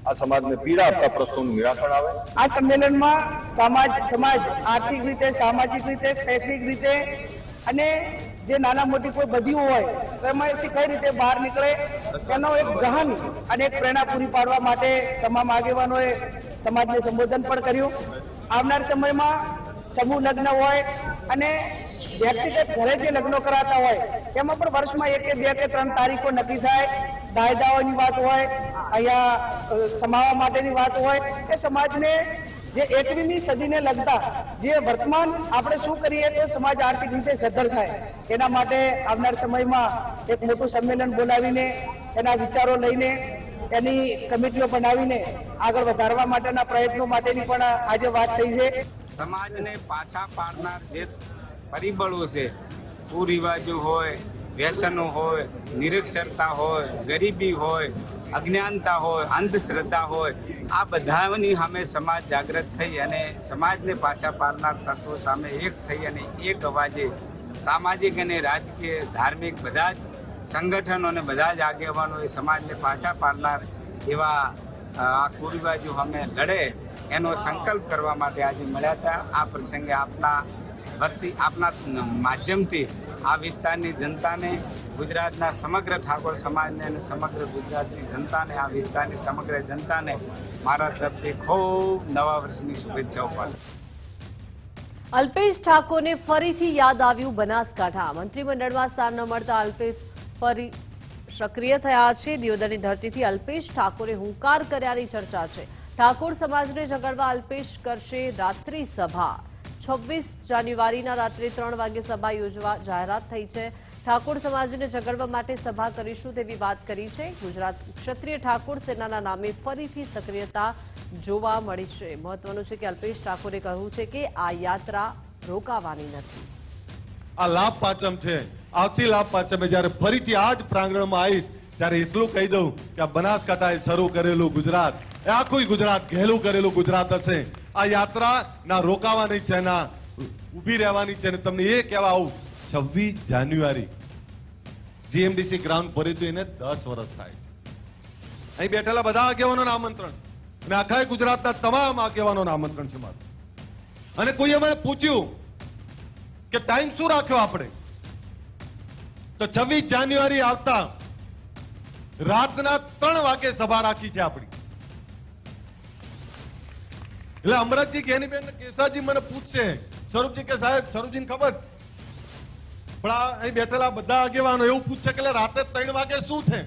આ સમાજને પીડા આપતા પ્રશ્નોનું નિરાકરણ આવે. આ સંમેલનમાં સમાજ આર્થિક રીતે, સામાજિક રીતે, શૈક્ષણિક રીતે અને જે નાના મોટી કોઈ બદીઓ હોય તો એમાંથી કઈ રીતે બહાર નીકળે એનો એક ગહન અને એક પ્રેરણા પૂરી પાડવા માટે તમામ આગેવાનોએ સમાજને સંબોધન પણ કર્યું. આવનાર સમયમાં સમૂહ લગ્ન હોય અને વ્યક્તિગત ઘરે જે લગ્નો કરાતા હોય એમાં પણ વર્ષમાં 1 કે 2 કે 3 તારીખો નક્કી થાય. દાયદાઓની વાત હોય, અહીંયા સમાવવા માટેની વાત હોય એ સમાજને જે 21મી સદીને લગતા જે વર્તમાન આપણે શું કરીએ તો સમાજ આર્થિક રીતે સદ્ધર થાય એના માટે આવનાર સમયમાં એક મોટું સંમેલન બોલાવીને એના વિચારો લઈને એની કમિટીઓ બનાવીને આગળ વધારવા માટેના પ્રયત્નો માટેની પણ આજે વાત થઈ છે. સમાજને પાછા પાડનાર જે પરિબળો છે, કુરિવાજો હોય, વ્યસનો હોય, નિરક્ષરતા હોય, ગરીબી હોય, અજ્ઞાનતા હોય, અંધશ્રદ્ધા હોય, આ બધાની સામે સમાજ જાગૃત થઈ અને સમાજને પાછા પાડનાર તત્વો સામે એક થઈ અને એક અવાજે સામાજિક અને રાજકીય ધાર્મિક બધા જ સંગઠનો અને બધા જ આગેવાનો એ સમાજને પાછા પાડનાર એવા આ કુરિવાજો સામે લડે એનો સંકલ્પ કરવા માટે આજે મળ્યા હતા. આ પ્રસંગે આપના માધ્યમથી આ વિસ્તારની જનતાને, ગુજરાતના સમગ્ર ઠાકોર સમાજને અને સમગ્ર ગુજરાતની જનતાને, આ વિસ્તારની સમગ્ર જનતાને મારા તરફથી ખૂબ નવા વર્ષની શુભેચ્છાઓ પાઠવું. અલ્પેશ ઠાકોરને ફરીથી યાદ આવ્યું બનાસકાંઠા. મંત્રીમંડળમાં સ્થાન ન મળતા અલ્પેશ ફરી સક્રિય થયા છે. દિયોદરની ધરતીથી અલ્પેશ ઠાકોરે હુંકાર કર્યાની ચર્ચા છે. ઠાકોર સમાજને જગાડવા અલ્પેશ કરશે રાત્રિ સભા. 26 જાન્યુઆરીના રાત્રે 3 વાગે સભા યોજવા જાહેરાત થઈ છે. ઠાકોર સમાજને જગાડવા માટે સભા કરીશું તેવી વાત કરી છે. ગુજરાત ક્ષત્રિય ઠાકોર સેનાના નામે ફરીથી સક્રિયતા જોવા મળી છે. મહત્વનું છે કે અલ્પેશ ઠાકોરે કહ્યું છે કે આ યાત્રા રોકાવાની નથી. આ લાભ પાંચમ છે. આવતી લાભ પાંચમે જ્યારે ફરીથી આ જ પ્રાંગણમાં આવીશ ત્યારે એટલું કહી દઉં કે આ બનાસકાંઠાએ શરૂ કરેલું ગુજરાત, એ આખું ગુજરાત ઘેલું કરેલું ગુજરાત હશે. આ યાત્રા ના રોકાવાની છે, ના ઊભી રહેવાની છે. તમને એ કહેવા આવું, 26 જાન્યુઆરી જીએમડીસી ગ્રાઉન્ડ ભર્યું હતું, એને 10 વર્ષ થાય છે. અહીં બેઠેલા બધા આગેવાનોને આમંત્રણ છે અને આખા ગુજરાતના તમામ આગેવાનોને આમંત્રણ છે મારું. અને કોઈએ મને પૂછ્યું કે ટાઈમ શું રાખ્યો આપણે, તો 26 જાન્યુઆરી આવતા રાતના 3 વાગે સભા રાખી છે આપણી. એટલે અમરતજી, જ્ઞાનીબેન, કેશાજી મને પૂછશે, સ્વરૂપજી કે સાહેબ, સ્વરૂપજીને ખબર, પણ અહીં બેઠેલા બધા આગેવાનો એવું પૂછશે કે રાતે 3 વાગે શું છે?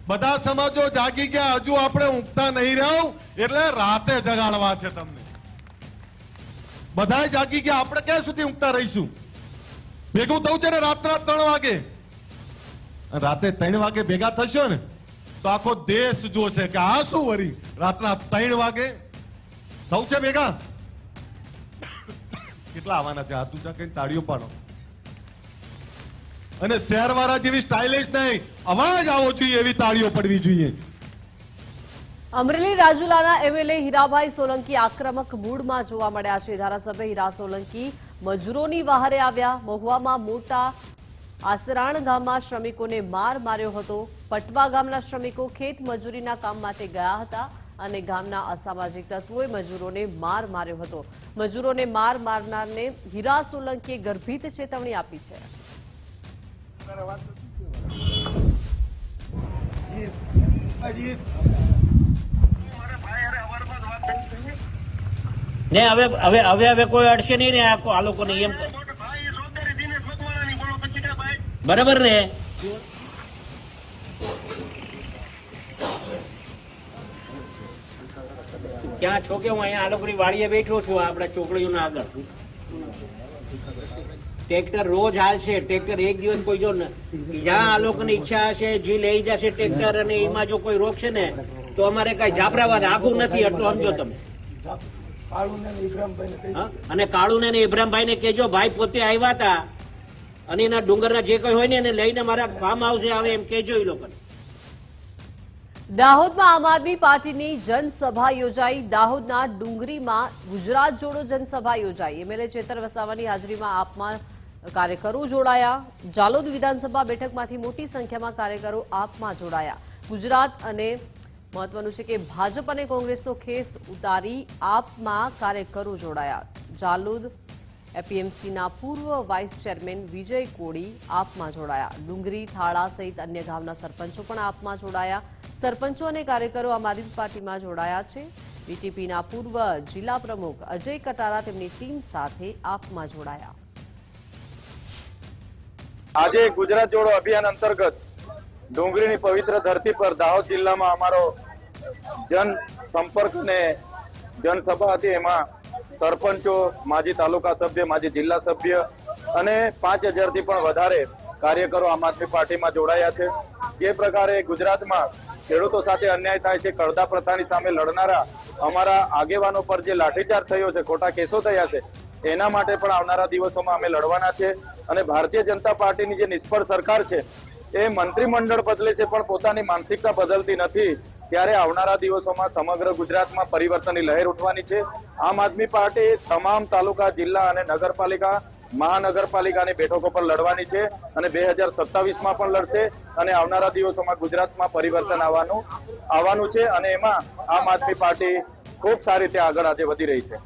બધા સમાજો જાગી ગયા, હજુ આપણે ઊંઘતા નહીં રહ્યું, એટલે રાતે જગાડવા છે તમને. બધા જાગી ગયા, આપણે ક્યાં સુધી ઊંઘતા રહીશું? ભેગું થવું છે ને રાતના 3 વાગે. રાતે 3 વાગે ભેગા થશો ને તો આખો દેશ જોશે કે આ શું વળી રાતના 3 વાગે થવું છે ભેગા. કેટલા આવવાના છે? હાથ ઊંચા કઈ તાળીઓ પાડો. અને શહેરવાળા જેવી સ્ટાઇલિશ નહીં, અવાજ આવો જોઈએ એવી તાળીઓ પડવી જોઈએ. અમરેલી રાજુલાના એમએલએ હીરાભાઈ સોલંકી આક્રમક મૂડમાં જોવા મળ્યા છે. ધારાસભ્ય હીરા સોલંકી મજૂરોની વહારે આવ્યા. મહુવામાં મોટા આસરાણ ગામમાં શ્રમિકોને માર માર્યો હતો. પટવા ગામના શ્રમિકો ખેત મજૂરીના કામ માટે ગયા હતા અને ગામના અસામાજિક તત્વોએ મજૂરોને માર માર્યો હતો. મજૂરોને માર મારનારને હીરા સોલંકીએ ગર્ભિત ચેતવણી આપી છે. ને હવે કોઈ અડશે નહીં ને આ લોકોને એમ બરાબર ને. ક્યાં છો કે હું અહીંયા આ લોકોની વાડીએ બેઠો છું આપણા ચોકડીઓના આગળ. ટ્રેક્ટર રોજ હાલશે. ટ્રેક્ટર એક દિવસ કોઈ જો જ્યાં આ લોકોની ઈચ્છા હશે જે લઈ જશે ટ્રેક્ટર, અને એમાં જો કોઈ રોકશે ને તો અમારે કઈ જાફરાબાદ આખું નથી. એટલું સમજો તમે. અને કાળુને ને ઇબ્રાહીમભાઈ ને કેજો, ભાઈ પોતે આવ્યા હતા અને એના ડુંગરના જે કઈ હોય ને એને લઈને મારા ફાર્મ હાઉસે આવે એમ કેજો એ લોકોને. દાહોદમાં આમ આદમી પાર્ટીની જનસભા યોજાઈ. દાહોદના ડુંગરીમાં ગુજરાત જોડો જનસભા યોજાઈ. એમએલએ ચેતર વસાવાની હાજરીમાં આપમાં કાર્યકરો જોડાયા. જાલોદ વિધાનસભા બેઠકમાંથી મોટી સંખ્યામાં કાર્યકરો આપમાં જોડાયા. ગુજરાત અને મહત્વનું છે કે ભાજપ અને કોંગ્રેસનો ખેસ ઉતારી આપમાં કાર્યકરો જોડાયા. જાલોદ એપીએમસીના પૂર્વ વાઇસ ચેરમેન વિજય કોડી આપમાં જોડાયા. ડુંગરી, થાળા સહિત અન્ય ગામના સરપંચો પણ આપમાં જોડાયા. સરપંચો અને કાર્યકરો આમ આદમી પાર્ટીમાં જોડાયા છે. બીટીપીના પૂર્વ જિલ્લા પ્રમુખ અજય કટારા તેમની ટીમ સાથે આપમાં જોડાયા. આજે ગુજરાત જોડો અભિયાન અંતર્ગત ડુંગરીની પવિત્ર ધરતી પર દાહોદ જિલ્લામાં અમારો જન સંપર્ક ને જનસભા હતી. એમાં સરપંચો, માજી તાલુકા સભ્ય, માજી જિલ્લા સભ્ય અને 5000 થી પણ વધારે કાર્યકરો આમ આદમી પાર્ટીમાં જોડાયા છે. જે પ્રકારે ગુજરાતમાં ખેડૂતો સાથે અન્યાય થાય છે, કડદા પ્રથાની સામે લડનારા અમારા આગેવાનો પર જે લાઠીચાર્જ થયો છે, ખોટા કેસો થયા છે, એના માટે પણ આવનારા દિવસોમાં અમે લડવાના છે. અને ભારતીય જનતા પાર્ટીની જે નિષ્ફળ સરકાર છે એ મંત્રીમંડળ બદલે છે પણ પોતાની માનસિકતા બદલતી નથી. ત્યારે આવનારા દિવસોમાં સમગ્ર ગુજરાતમાં પરિવર્તનની લહેર ઉઠવાની છે. આમ આદમી પાર્ટી તમામ તાલુકા, જિલ્લા અને નગરપાલિકા, મહાનગરપાલિકાની બેઠકો પર લડવાની છે અને 2027માં પણ લડશે. અને આવનારા દિવસોમાં ગુજરાતમાં પરિવર્તન આવવાનું છે અને એમાં આમ આદમી પાર્ટી ખૂબ સારી રીતે આગળ આજે વધી રહી છે.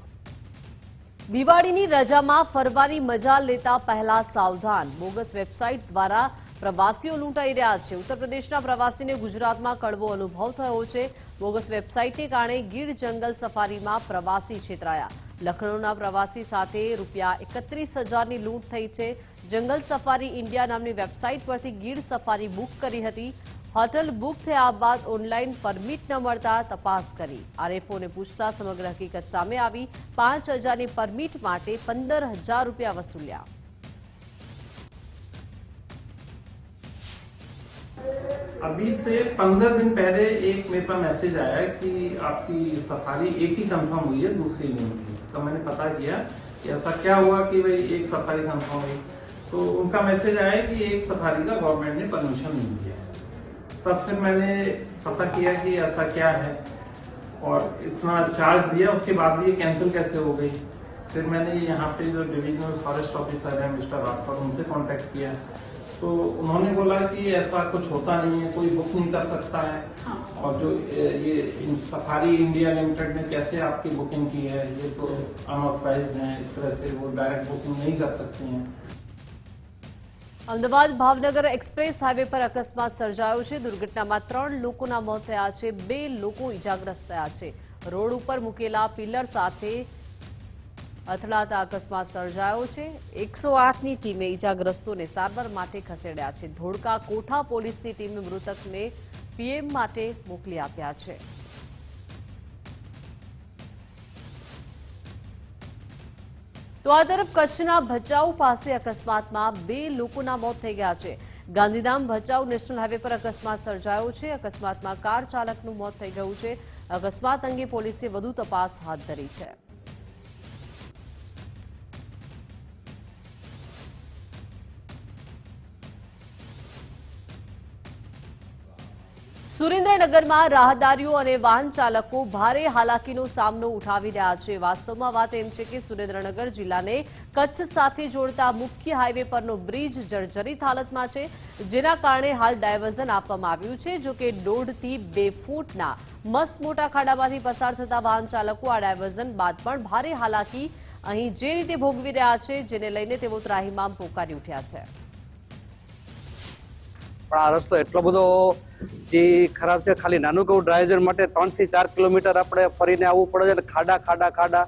દિવાળીની રજામાં ફરવાની મજા લેતા પહેલા સાવધાન. બોગસ વેબસાઇટ દ્વારા પ્રવાસીઓ લૂંટાઈ રહ્યા છે. ઉત્તર પ્રદેશના પ્રવાસીને ગુજરાતમાં કડવો અનુભવ થયો છે. બોગસ વેબસાઇટને કારણે ગીર જંગલ સફારીમાં પ્રવાસી છેતરાયા. લખનૌના પ્રવાસી સાથે ₹31,000ની લૂંટ થઈ છે. જંગલ સફારી ઇન્ડિયા નામની વેબસાઇટ પરથી ગીર સફારી બુક કરી હતી. હોટલ બુક થયા બાદ ઓનલાઈન પરમિટ ન મળતા તપાસ કરી. આરએફઓને પૂછતા સમગ્ર હકીકત સામે આવી. 5,000ની પરમિટ માટે ₹15,000 વસૂલ્યા. अभी से 15 दिन पहले एक मेरे पास मैसेज आया कि आपकी सफारी एक ही कंफर्म हुई है, दूसरी नहीं हुई. तो मैंने पता किया कि ऐसा क्या हुआ कि भाई एक सफारी कंफर्म हुई. तो उनका मैसेज आया कि एक सफारी का गवर्नमेंट ने परमिशन नहीं दिया. तब फिर मैंने पता किया कि ऐसा क्या है और इतना चार्ज दिया, उसके बाद भी ये कैंसिल कैसे हो गई. फिर मैंने यहाँ पे जो डिविजनल फॉरेस्ट ऑफिसर है मिस्टर राठौर, उनसे कांटेक्ट किया. तो उन्होंने बोला कि ऐसा कुछ होता नहीं है, कोई बुक नहीं कर सकता है. और जो ये सफारी इंडिया लिमिटेड ने कैसे आपकी बुकिंग की है, ये तो अनऑथराइज्ड है, इस तरह से वो डायरेक्ट बुकिंग नहीं कर सकती हैं. અમદાવાદ ભાવનગર એક્સપ્રેસ હાઈવે પર અકસ્માત સર્જાયો છે. દુર્ઘટનામાં 3 લોકોના મોત થયા છે, 2 લોકો ઇજાગ્રસ્ત થયા છે. રોડ ઉપર મૂકેલા પિલર સાથે અથડાતા અકસ્માત સર્જાયો છે. 108ની ટીમે ઇજાગ્રસ્તોને સારવાર માટે ખસેડ્યા છે. ધોળકા કોઠા પોલીસની ટીમે મૃતકને પીએમ માટે મોકલી આપ્યા છે. તો આ તરફ કચ્છના ભચાઉ પાસે અકસ્માતમાં 2 લોકોના મોત થઈ ગયા છે. ગાંધીધામ ભચાઉ નેશનલ હાઈવે પર અકસ્માત સર્જાયો છે. અકસ્માતમાં કાર ચાલકનું મોત થઈ ગયું છે. અકસ્માત અંગે પોલીસે વધુ તપાસ હાથ ધરી છે. સુરેન્દ્રનગરમાં રાહદારીઓ અને વાહન ચાલકો ભારે હાલાકીનો સામનો ઉઠાવી રહ્યા છે. વાસ્તવમાં વાત એમ છે કે સુરેન્દ્રનગર જિલ્લાને કચ્છ સાથે જોડતા મુખ્ય હાઈવે પરનો બ્રિજ જર્જરિત હાલતમાં છે, જેના કારણે હાલ ડાયવર્ઝન આપવામાં આવ્યું છે. જો કે 1.5 થી 2 ફૂટના મસ્ત મોટા ખાડામાંથી પસાર થતા વાહન ચાલકો આ ડાયવર્ઝન બાદ પણ ભારે હાલાકી અહીં જે રીતે ભોગવી રહ્યા છે, જેને લઈને તેઓ ત્રાહિમામ પોકારી ઉઠ્યા છે. પણ આ રસ્તો એટલો બધો જે ખરાબ છે, ખાલી નાનું કહું ડ્રાઈવર માટે 3 થી 4 કિલોમીટર આપણે ફરીને આવવું પડે છે. ખાડા ખાડા ખાડા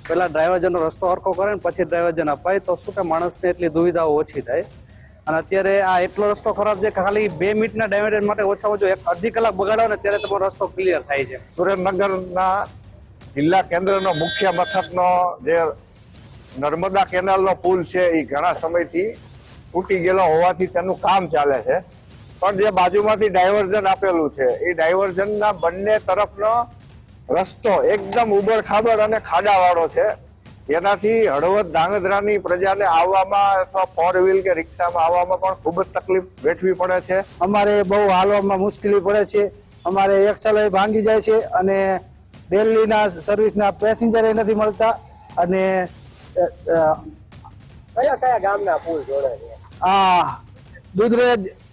પેલા ડ્રાઈવરનો રસ્તો હરખો કરે ને પછી ડ્રાઈવર અપાય તો શું કે માણસને એટલી દુવિધાઓ ઓછી થાય. અને અત્યારે આ એટલો રસ્તો ખરાબ છે કે ખાલી 2 મિનિટના ડાયવર્ઝન માટે ઓછામાં ઓછો 1.5 કલાક બગાડો ને ત્યારે તમારો રસ્તો ક્લિયર થાય છે. સુરેન્દ્રનગરના જિલ્લા કેન્દ્રનો મુખ્ય મથકનો જે નર્મદા કેનાલનો પુલ છે એ ઘણા સમયથી તૂટી ગયેલો હોવાથી તેનું કામ ચાલે છે. પણ જે બાજુમાંથી ડાયવર્ઝન આપેલું છે એ ડાયવર્ઝનના બંને તરફનો રસ્તો એકદમ ઉબડ ખાબડ અને ખાડાવાળો છે. એનાથી હળવદ ધાંગધ્રાની પ્રજાને આવવામાં અથવા 4 વ્હીલ કે રિક્ષામાં આવવામાં પણ ખૂબ જ તકલીફ વેઠવી પડે છે. અમારે બહુ હાલવામાં મુશ્કેલી પડે છે. અમારે એક્સેલ ભાંગી જાય છે અને દિલ્હીના સર્વિસના પેસેન્જર નથી મળતા. અને કયા ગામના પુલ જોડે છે?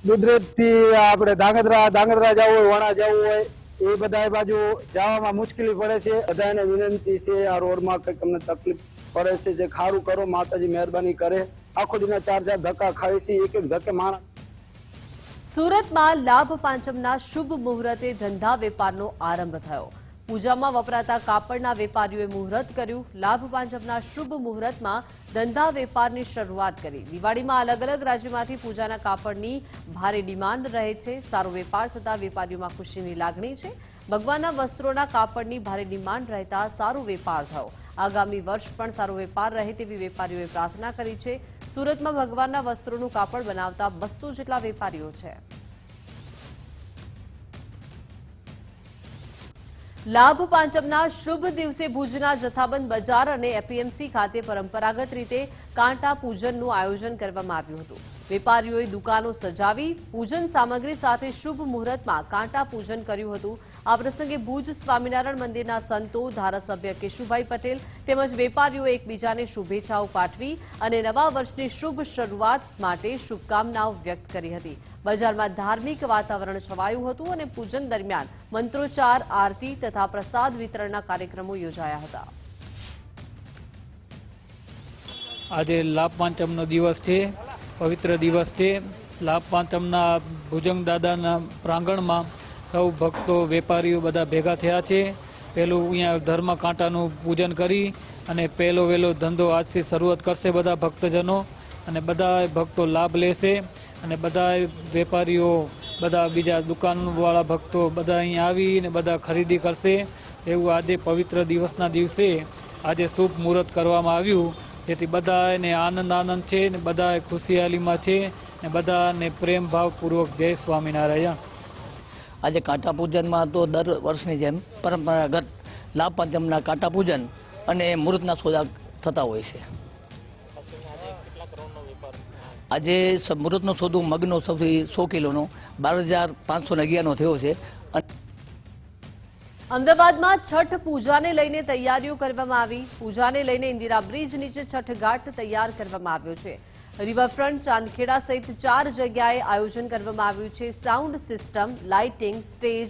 દુધરેજ થી આપણે ધાંગધ્રા જવું હોય, વણા જવું હોય, એ બધા બાજુ જવામાં મુશ્કેલી પડે છે. બધાને વિનંતી છે, આ રોડમાં કંઈક અમને તકલીફ પડે છે, જે ખારું કરો, માતાજી મહેરબાની કરે. આખો દિના 4 ધક્કા ખાય છે, એક ધક્કે માણસ. સુરતમાં લાભ પાંચમના શુભ મુહૂર્તે ધંધા વેપારનો આરંભ થયો. પૂજામાં વપરાતા કાપડના વેપારીઓએ મુહૂર્ત કર્યું. લાભ પાંચમના શુભ મુહૂર્તમાં ધંધા વેપારની શરૂઆત કરી. દિવાળીમાં અલગ અલગ રાજ્યમાંથી પૂજાના કાપડની ભારે ડિમાન્ડ રહે છે. સારો વેપાર થતા વેપારીઓમાં ખુશીની લાગણી છે. ભગવાનના વસ્ત્રોના કાપડની ભારે ડિમાન્ડ રહેતા સારો વેપાર થયો. આગામી વર્ષ પણ સારો વેપાર રહે તેવી વેપારીઓએ પ્રાર્થના કરી છે. સુરતમાં ભગવાનના વસ્ત્રોનું કાપડ બનાવતા 200 જેટલા વેપારીઓ છે. લાભ પાંચમના શુભ દિવસે ભુજના જથ્થાબંધ બજાર અને એપીએમસી ખાતે પરંપરાગત રીતે કાંટા પૂજનનું આયોજન કરવામાં આવ્યું હતું. વેપારીઓએ દુકાનો સજાવી પૂજન સામગ્રી સાથે શુભ મુહૂર્તમાં કાંટા પૂજન કર્યું હતું. આ પ્રસંગે ભુજ સ્વામિનારાયણ મંદિરના સંતો, ધારાસભ્ય કેશુભાઈ પટેલ તેમજ વેપારીઓએ એકબીજાને શુભેચ્છાઓ પાઠવી અને નવા વર્ષની શુભ શરૂઆત માટે શુભકામનાઓ વ્યક્ત કરી હતી. બજારમાં ધાર્મિક વાતાવરણ છવાયું હતું અને પૂજન દરમિયાન મંત્રોચ્ચાર, આરતી તથા પ્રસાદ વિતરણના કાર્યક્રમો યોજાયા હતા. આજે લાભ પાંચમનો દિવસ છે, પવિત્ર દિવસ છે. લાભ પાંચમના ભુજંગ દાદાના પ્રાંગણમાં સૌ ભક્તો, વેપારીઓ બધા ભેગા થયા છે. પહેલું અહીંયા ધર્મ કાંટાનું પૂજન કરી અને પહેલો વહેલો ધંધો આજથી શરૂઆત કરશે બધા ભક્તજનો અને બધા ભક્તો લાભ લેશે અને બધા વેપારીઓ, બધા બીજા દુકાનવાળા ભક્તો બધા અહીંયા આવીને બધા ખરીદી કરશે. એવું આજે પવિત્ર દિવસના દિવસે આજે શુભ મુહૂર્ત કરવામાં આવ્યું, જેથી બધાને આનંદ છે ને બધા ખુશિયાલીમાં છે ને બધાને પ્રેમ ભાવપૂર્વક જય સ્વામિનારાયણ. આજે કાંટા પૂજનમાં તો દર વર્ષની જેમ પરંપરાગત લાભ પાંચમના કાંટા પૂજન અને મુહૂર્તના સોદા થતા હોય છે. આજે મુહૂર્તનો સોદો મગનો સૌથી 100 કિલોનો 12,511 થયો છે. અમદાવાદમાં છઠ પૂજાને લઈને તૈયારીઓ કરવામાં આવી. પૂજાને લઈને ઇન્દિરા બ્રિજ નીચે છઠ ઘાટ તૈયાર કરવામાં આવ્યો છે. રિવરફ્રન્ટ, ચાંદખેડા સહિત 4 જગ્યાએ આયોજન કરવામાં આવ્યું છે. Sound system, lighting, stage,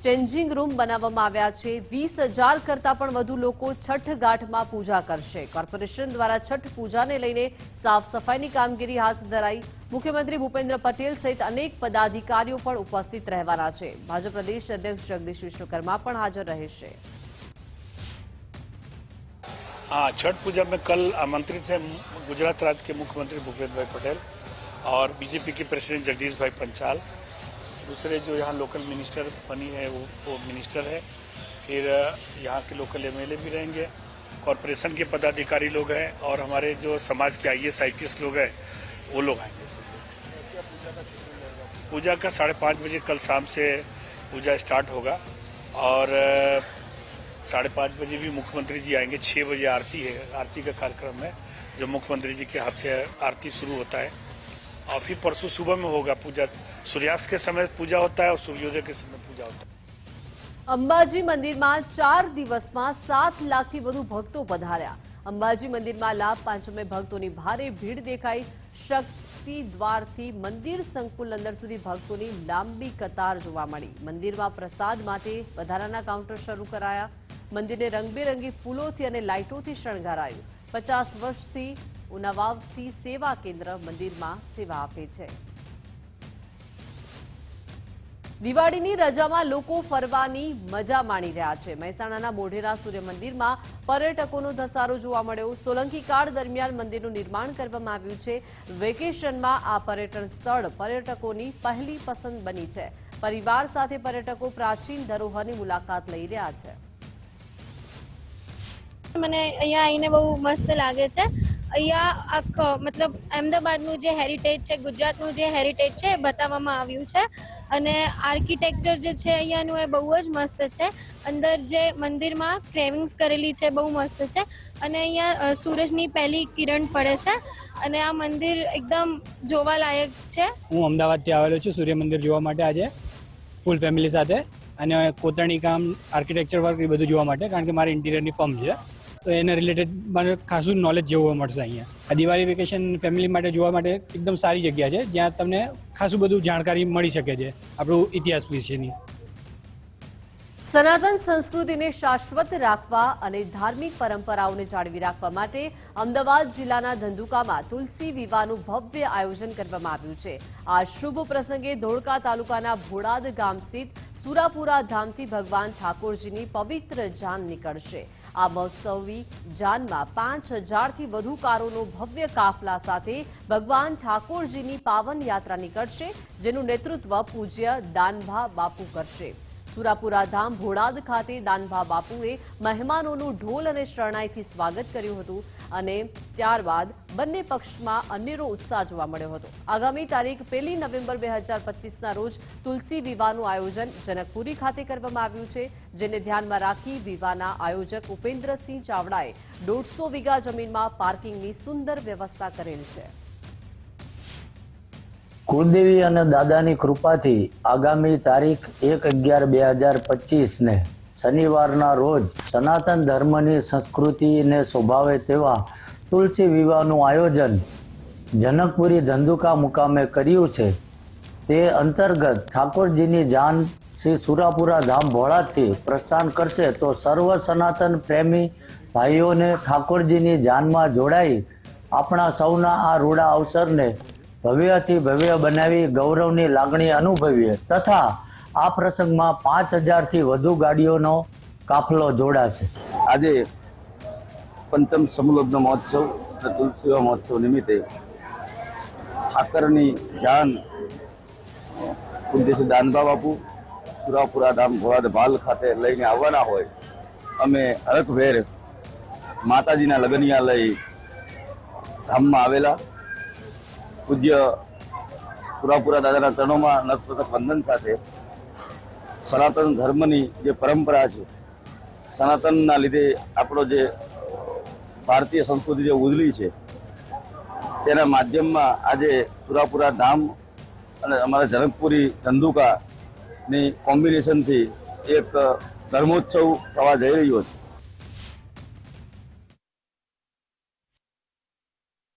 changing room બનાવવામાં આવ્યા છે. 20,000 કરતાં પણ વધુ લોકો છઠ ઘાટમાં પૂજા કરશે. કોર્પોરેશન દ્વારા છઠ પૂજાને લઈને સાફ સફાઈની કામગીરી હાથ ધરાઈ. મુખ્યમંત્રી ભૂપેન્દ્ર પટેલ સહિત અનેક પદાધિકારીઓ પણ ઉપસ્થિત રહેવાના છે. ભાજપ પ્રદેશ અધ્યક્ષ જગદીશ વિશ્વકર્मा પણ હાજર રહેશે. हाँ, छठ पूजा में कल आमंत्रित है गुजरात राज्य के मुख्यमंत्री भूपेंद्र भाई पटेल और बीजेपी के प्रेसिडेंट जगदीश भाई पंचाल. दूसरे जो यहाँ लोकल मिनिस्टर बनी है वो मिनिस्टर है. फिर यहाँ के लोकल एमएलए भी रहेंगे, कॉरपोरेशन के पदाधिकारी लोग हैं और हमारे जो समाज के IAS IPS लोग हैं वो लोग आएंगे. पूजा का 5:30 बजे कल शाम से पूजा स्टार्ट होगा और 5:30 बजे भी मुख्यमंत्री जी आएंगे. 6 बजे आरती है, आरती का कार्यक्रम है जो मुख्यमंत्री जी के हाथ से आरती शुरू होता है और फिर परसों सुबह में होगा पूजा. सूर्यास्त के समय पूजा होता है और सूर्योदय के समय पूजा होता है. અંબાજી મંદિરમાં 4 દિવસમાં 7 લાખથી વધુ ભક્તો પધાર્યા. અંબાજી મંદિરમાં લાભ પાંચમે ભક્તોની ભારે ભીડ દેખાઈ. શક્તિ દ્વારથી મંદિર સંકુલ અંદર સુધી ભક્તોની લાંબી કતાર જોવા મળી. મંદિરમાં પ્રસાદ માટે વધારાના કાઉન્ટર શરૂ કરાયા. મંદિરને રંગબેરંગી ફૂલોથી અને લાઇટોથી શણગારાયું. 50 વર્ષથી ઉનાવાવથી સેવા કેન્દ્ર મંદિરમાં સેવા આપે છે. દિવાળીની રજામાં લોકો ફરવાની મજા માણી રહ્યા છે. મહેસાણાના મોઢેરા સૂર્ય મંદિરમાં પર્યટકોનો ધસારો જોવા મળ્યો. સોલંકી કાળ દરમિયાન મંદિરનું નિર્માણ કરવામાં આવ્યું છે. વેકેશનમાં આ પર્યટન સ્થળ પર્યટકોની પહેલી પસંદ બની છે. પરિવાર સાથે પર્યટકો પ્રાચીન ધરોહરની મુલાકાત લઈ રહ્યા છે. મને અહીંયા આવીને બહુ મસ્ત લાગે છે. અહીંયા આખો મતલબ અમદાવાદનું જે હેરિટેજ છે, ગુજરાતનું જે હેરિટેજ છે એ બતાવવામાં આવ્યું છે અને આર્કિટેક્ચર જે છે અહીંયાનું એ બહુ જ મસ્ત છે. અંદર જે મંદિરમાં ક્રેવિંગ્સ કરેલી છે બહુ મસ્ત છે અને અહીંયા સૂરજની પહેલી કિરણ પડે છે અને આ મંદિર એકદમ જોવાલાયક છે. હું અમદાવાદથી આવેલો છું સૂર્ય મંદિર જોવા માટે આજે ફૂલ ફેમિલી સાથે અને કોતરણી કામ, આર્કિટેક્ચર વર્ક એ બધું જોવા માટે, કારણ કે મારી ઇન્ટિરિયરની ફર્મ છે તો એના રિલેટેડ મને ખાસું નોલેજ જોવા મળશે અહીંયા. આ દિવાળી વેકેશન ફેમિલી માટે જોવા માટે એકદમ સારી જગ્યા છે જ્યાં તમને ખાસું બધું જાણકારી મળી શકે છે આપણું ઇતિહાસ વિશેની. સનાતન સંસ્કૃતિને શાશ્વત રાખવા અને ધાર્મિક પરંપરાઓને જાળવી રાખવા માટે અમદાવાદ જિલ્લાના ધંધુકામાં તુલસી વિવાહનું ભવ્ય આયોજન કરવામાં આવ્યું છે. આ શુભ પ્રસંગે ધોળકા તાલુકાના ભોડાદ ગામ સ્થિત સુરાપુરા ધામથી ભગવાન ઠાકોરજીની પવિત્ર જાન નીકળશે. આ મહોત્સવી જાનમાં 5,000થી વધુ કારોનો ભવ્ય કાફલા સાથે ભગવાન ઠાકોરજીની પાવન યાત્રા નીકળશે, જેનું નેતૃત્વ પૂજ્ય દાનભા બાપુ કરશે. સુરાપુરા ધામ ભોળાદ ખાતે દાનભા બાપુએ મહેમાનોનું ઢોલ અને શરણાઈથી સ્વાગત કર્યું હતું અને ત્યારબાદ બંને પક્ષમાં અનેરો ઉત્સાહ જોવા મળ્યો હતો. આગામી તારીખ 1 નવેમ્બર 2025ના રોજ તુલસી વિવાહનું આયોજન જનકપુરી ખાતે કરવામાં આવ્યું છે, જેને ધ્યાનમાં રાખી વિવાહના આયોજક ઉપેન્દ્રસિંહ ચાવડાએ 150 વીઘા જમીનમાં પાર્કિંગની સુંદર વ્યવસ્થા કરેલ છે. કુળદેવી અને દાદાની કૃપાથી આગામી તારીખ 1/11/2025ને શનિવારના રોજ સનાતન ધર્મની સંસ્કૃતિને શોભાવે તેવા તુલસી વિવાહનું આયોજન જનકપુરી ધંધુકા મુકામે કર્યું છે. તે અંતર્ગત ઠાકોરજીની જાન શ્રી સુરાપુરા ધામ ભોળાદથી પ્રસ્થાન કરશે તો સર્વ સનાતન પ્રેમી ભાઈઓને ઠાકોરજીની જાનમાં જોડાઈ આપણા સૌના આ રૂડા અવસરને ભવ્યથી ભવ્ય બનાવી ગૌરવની લાગણી અનુભવીએ તથા આ પ્રસંગમાં 5000થી વધુ ગાડીઓનો કાફલો જોડાશે. આજે પંચમ સમુલગ્ન મહોત્સવ અને તુલસી મહોત્સવ નિમિત્તે ઠાકરની જાન પૂજ્ય શ્રી દાનભા બાપુ સુરાપુરા ધામ ભોળાદ ભાલ ખાતે લઈને આવવાના હોય અમે હરખભેર માતાજીના લગનિયા લઈ ધામમાં આવેલા. પૂજ્ય સુરાપુરા દાદાના ચરણોમાં નતમસ્તક વંદન સાથે સનાતન ધર્મની જે પરંપરા છે, સનાતનના લીધે આપણો જે ભારતીય સંસ્કૃતિ જે ઉજળી છે તેના માધ્યમમાં આજે સુરાપુરા ધામ અને અમારા જનકપુરી ધંધુકાની કોમ્બિનેશનથી એક ધર્મોત્સવ થવા જઈ રહ્યો છે.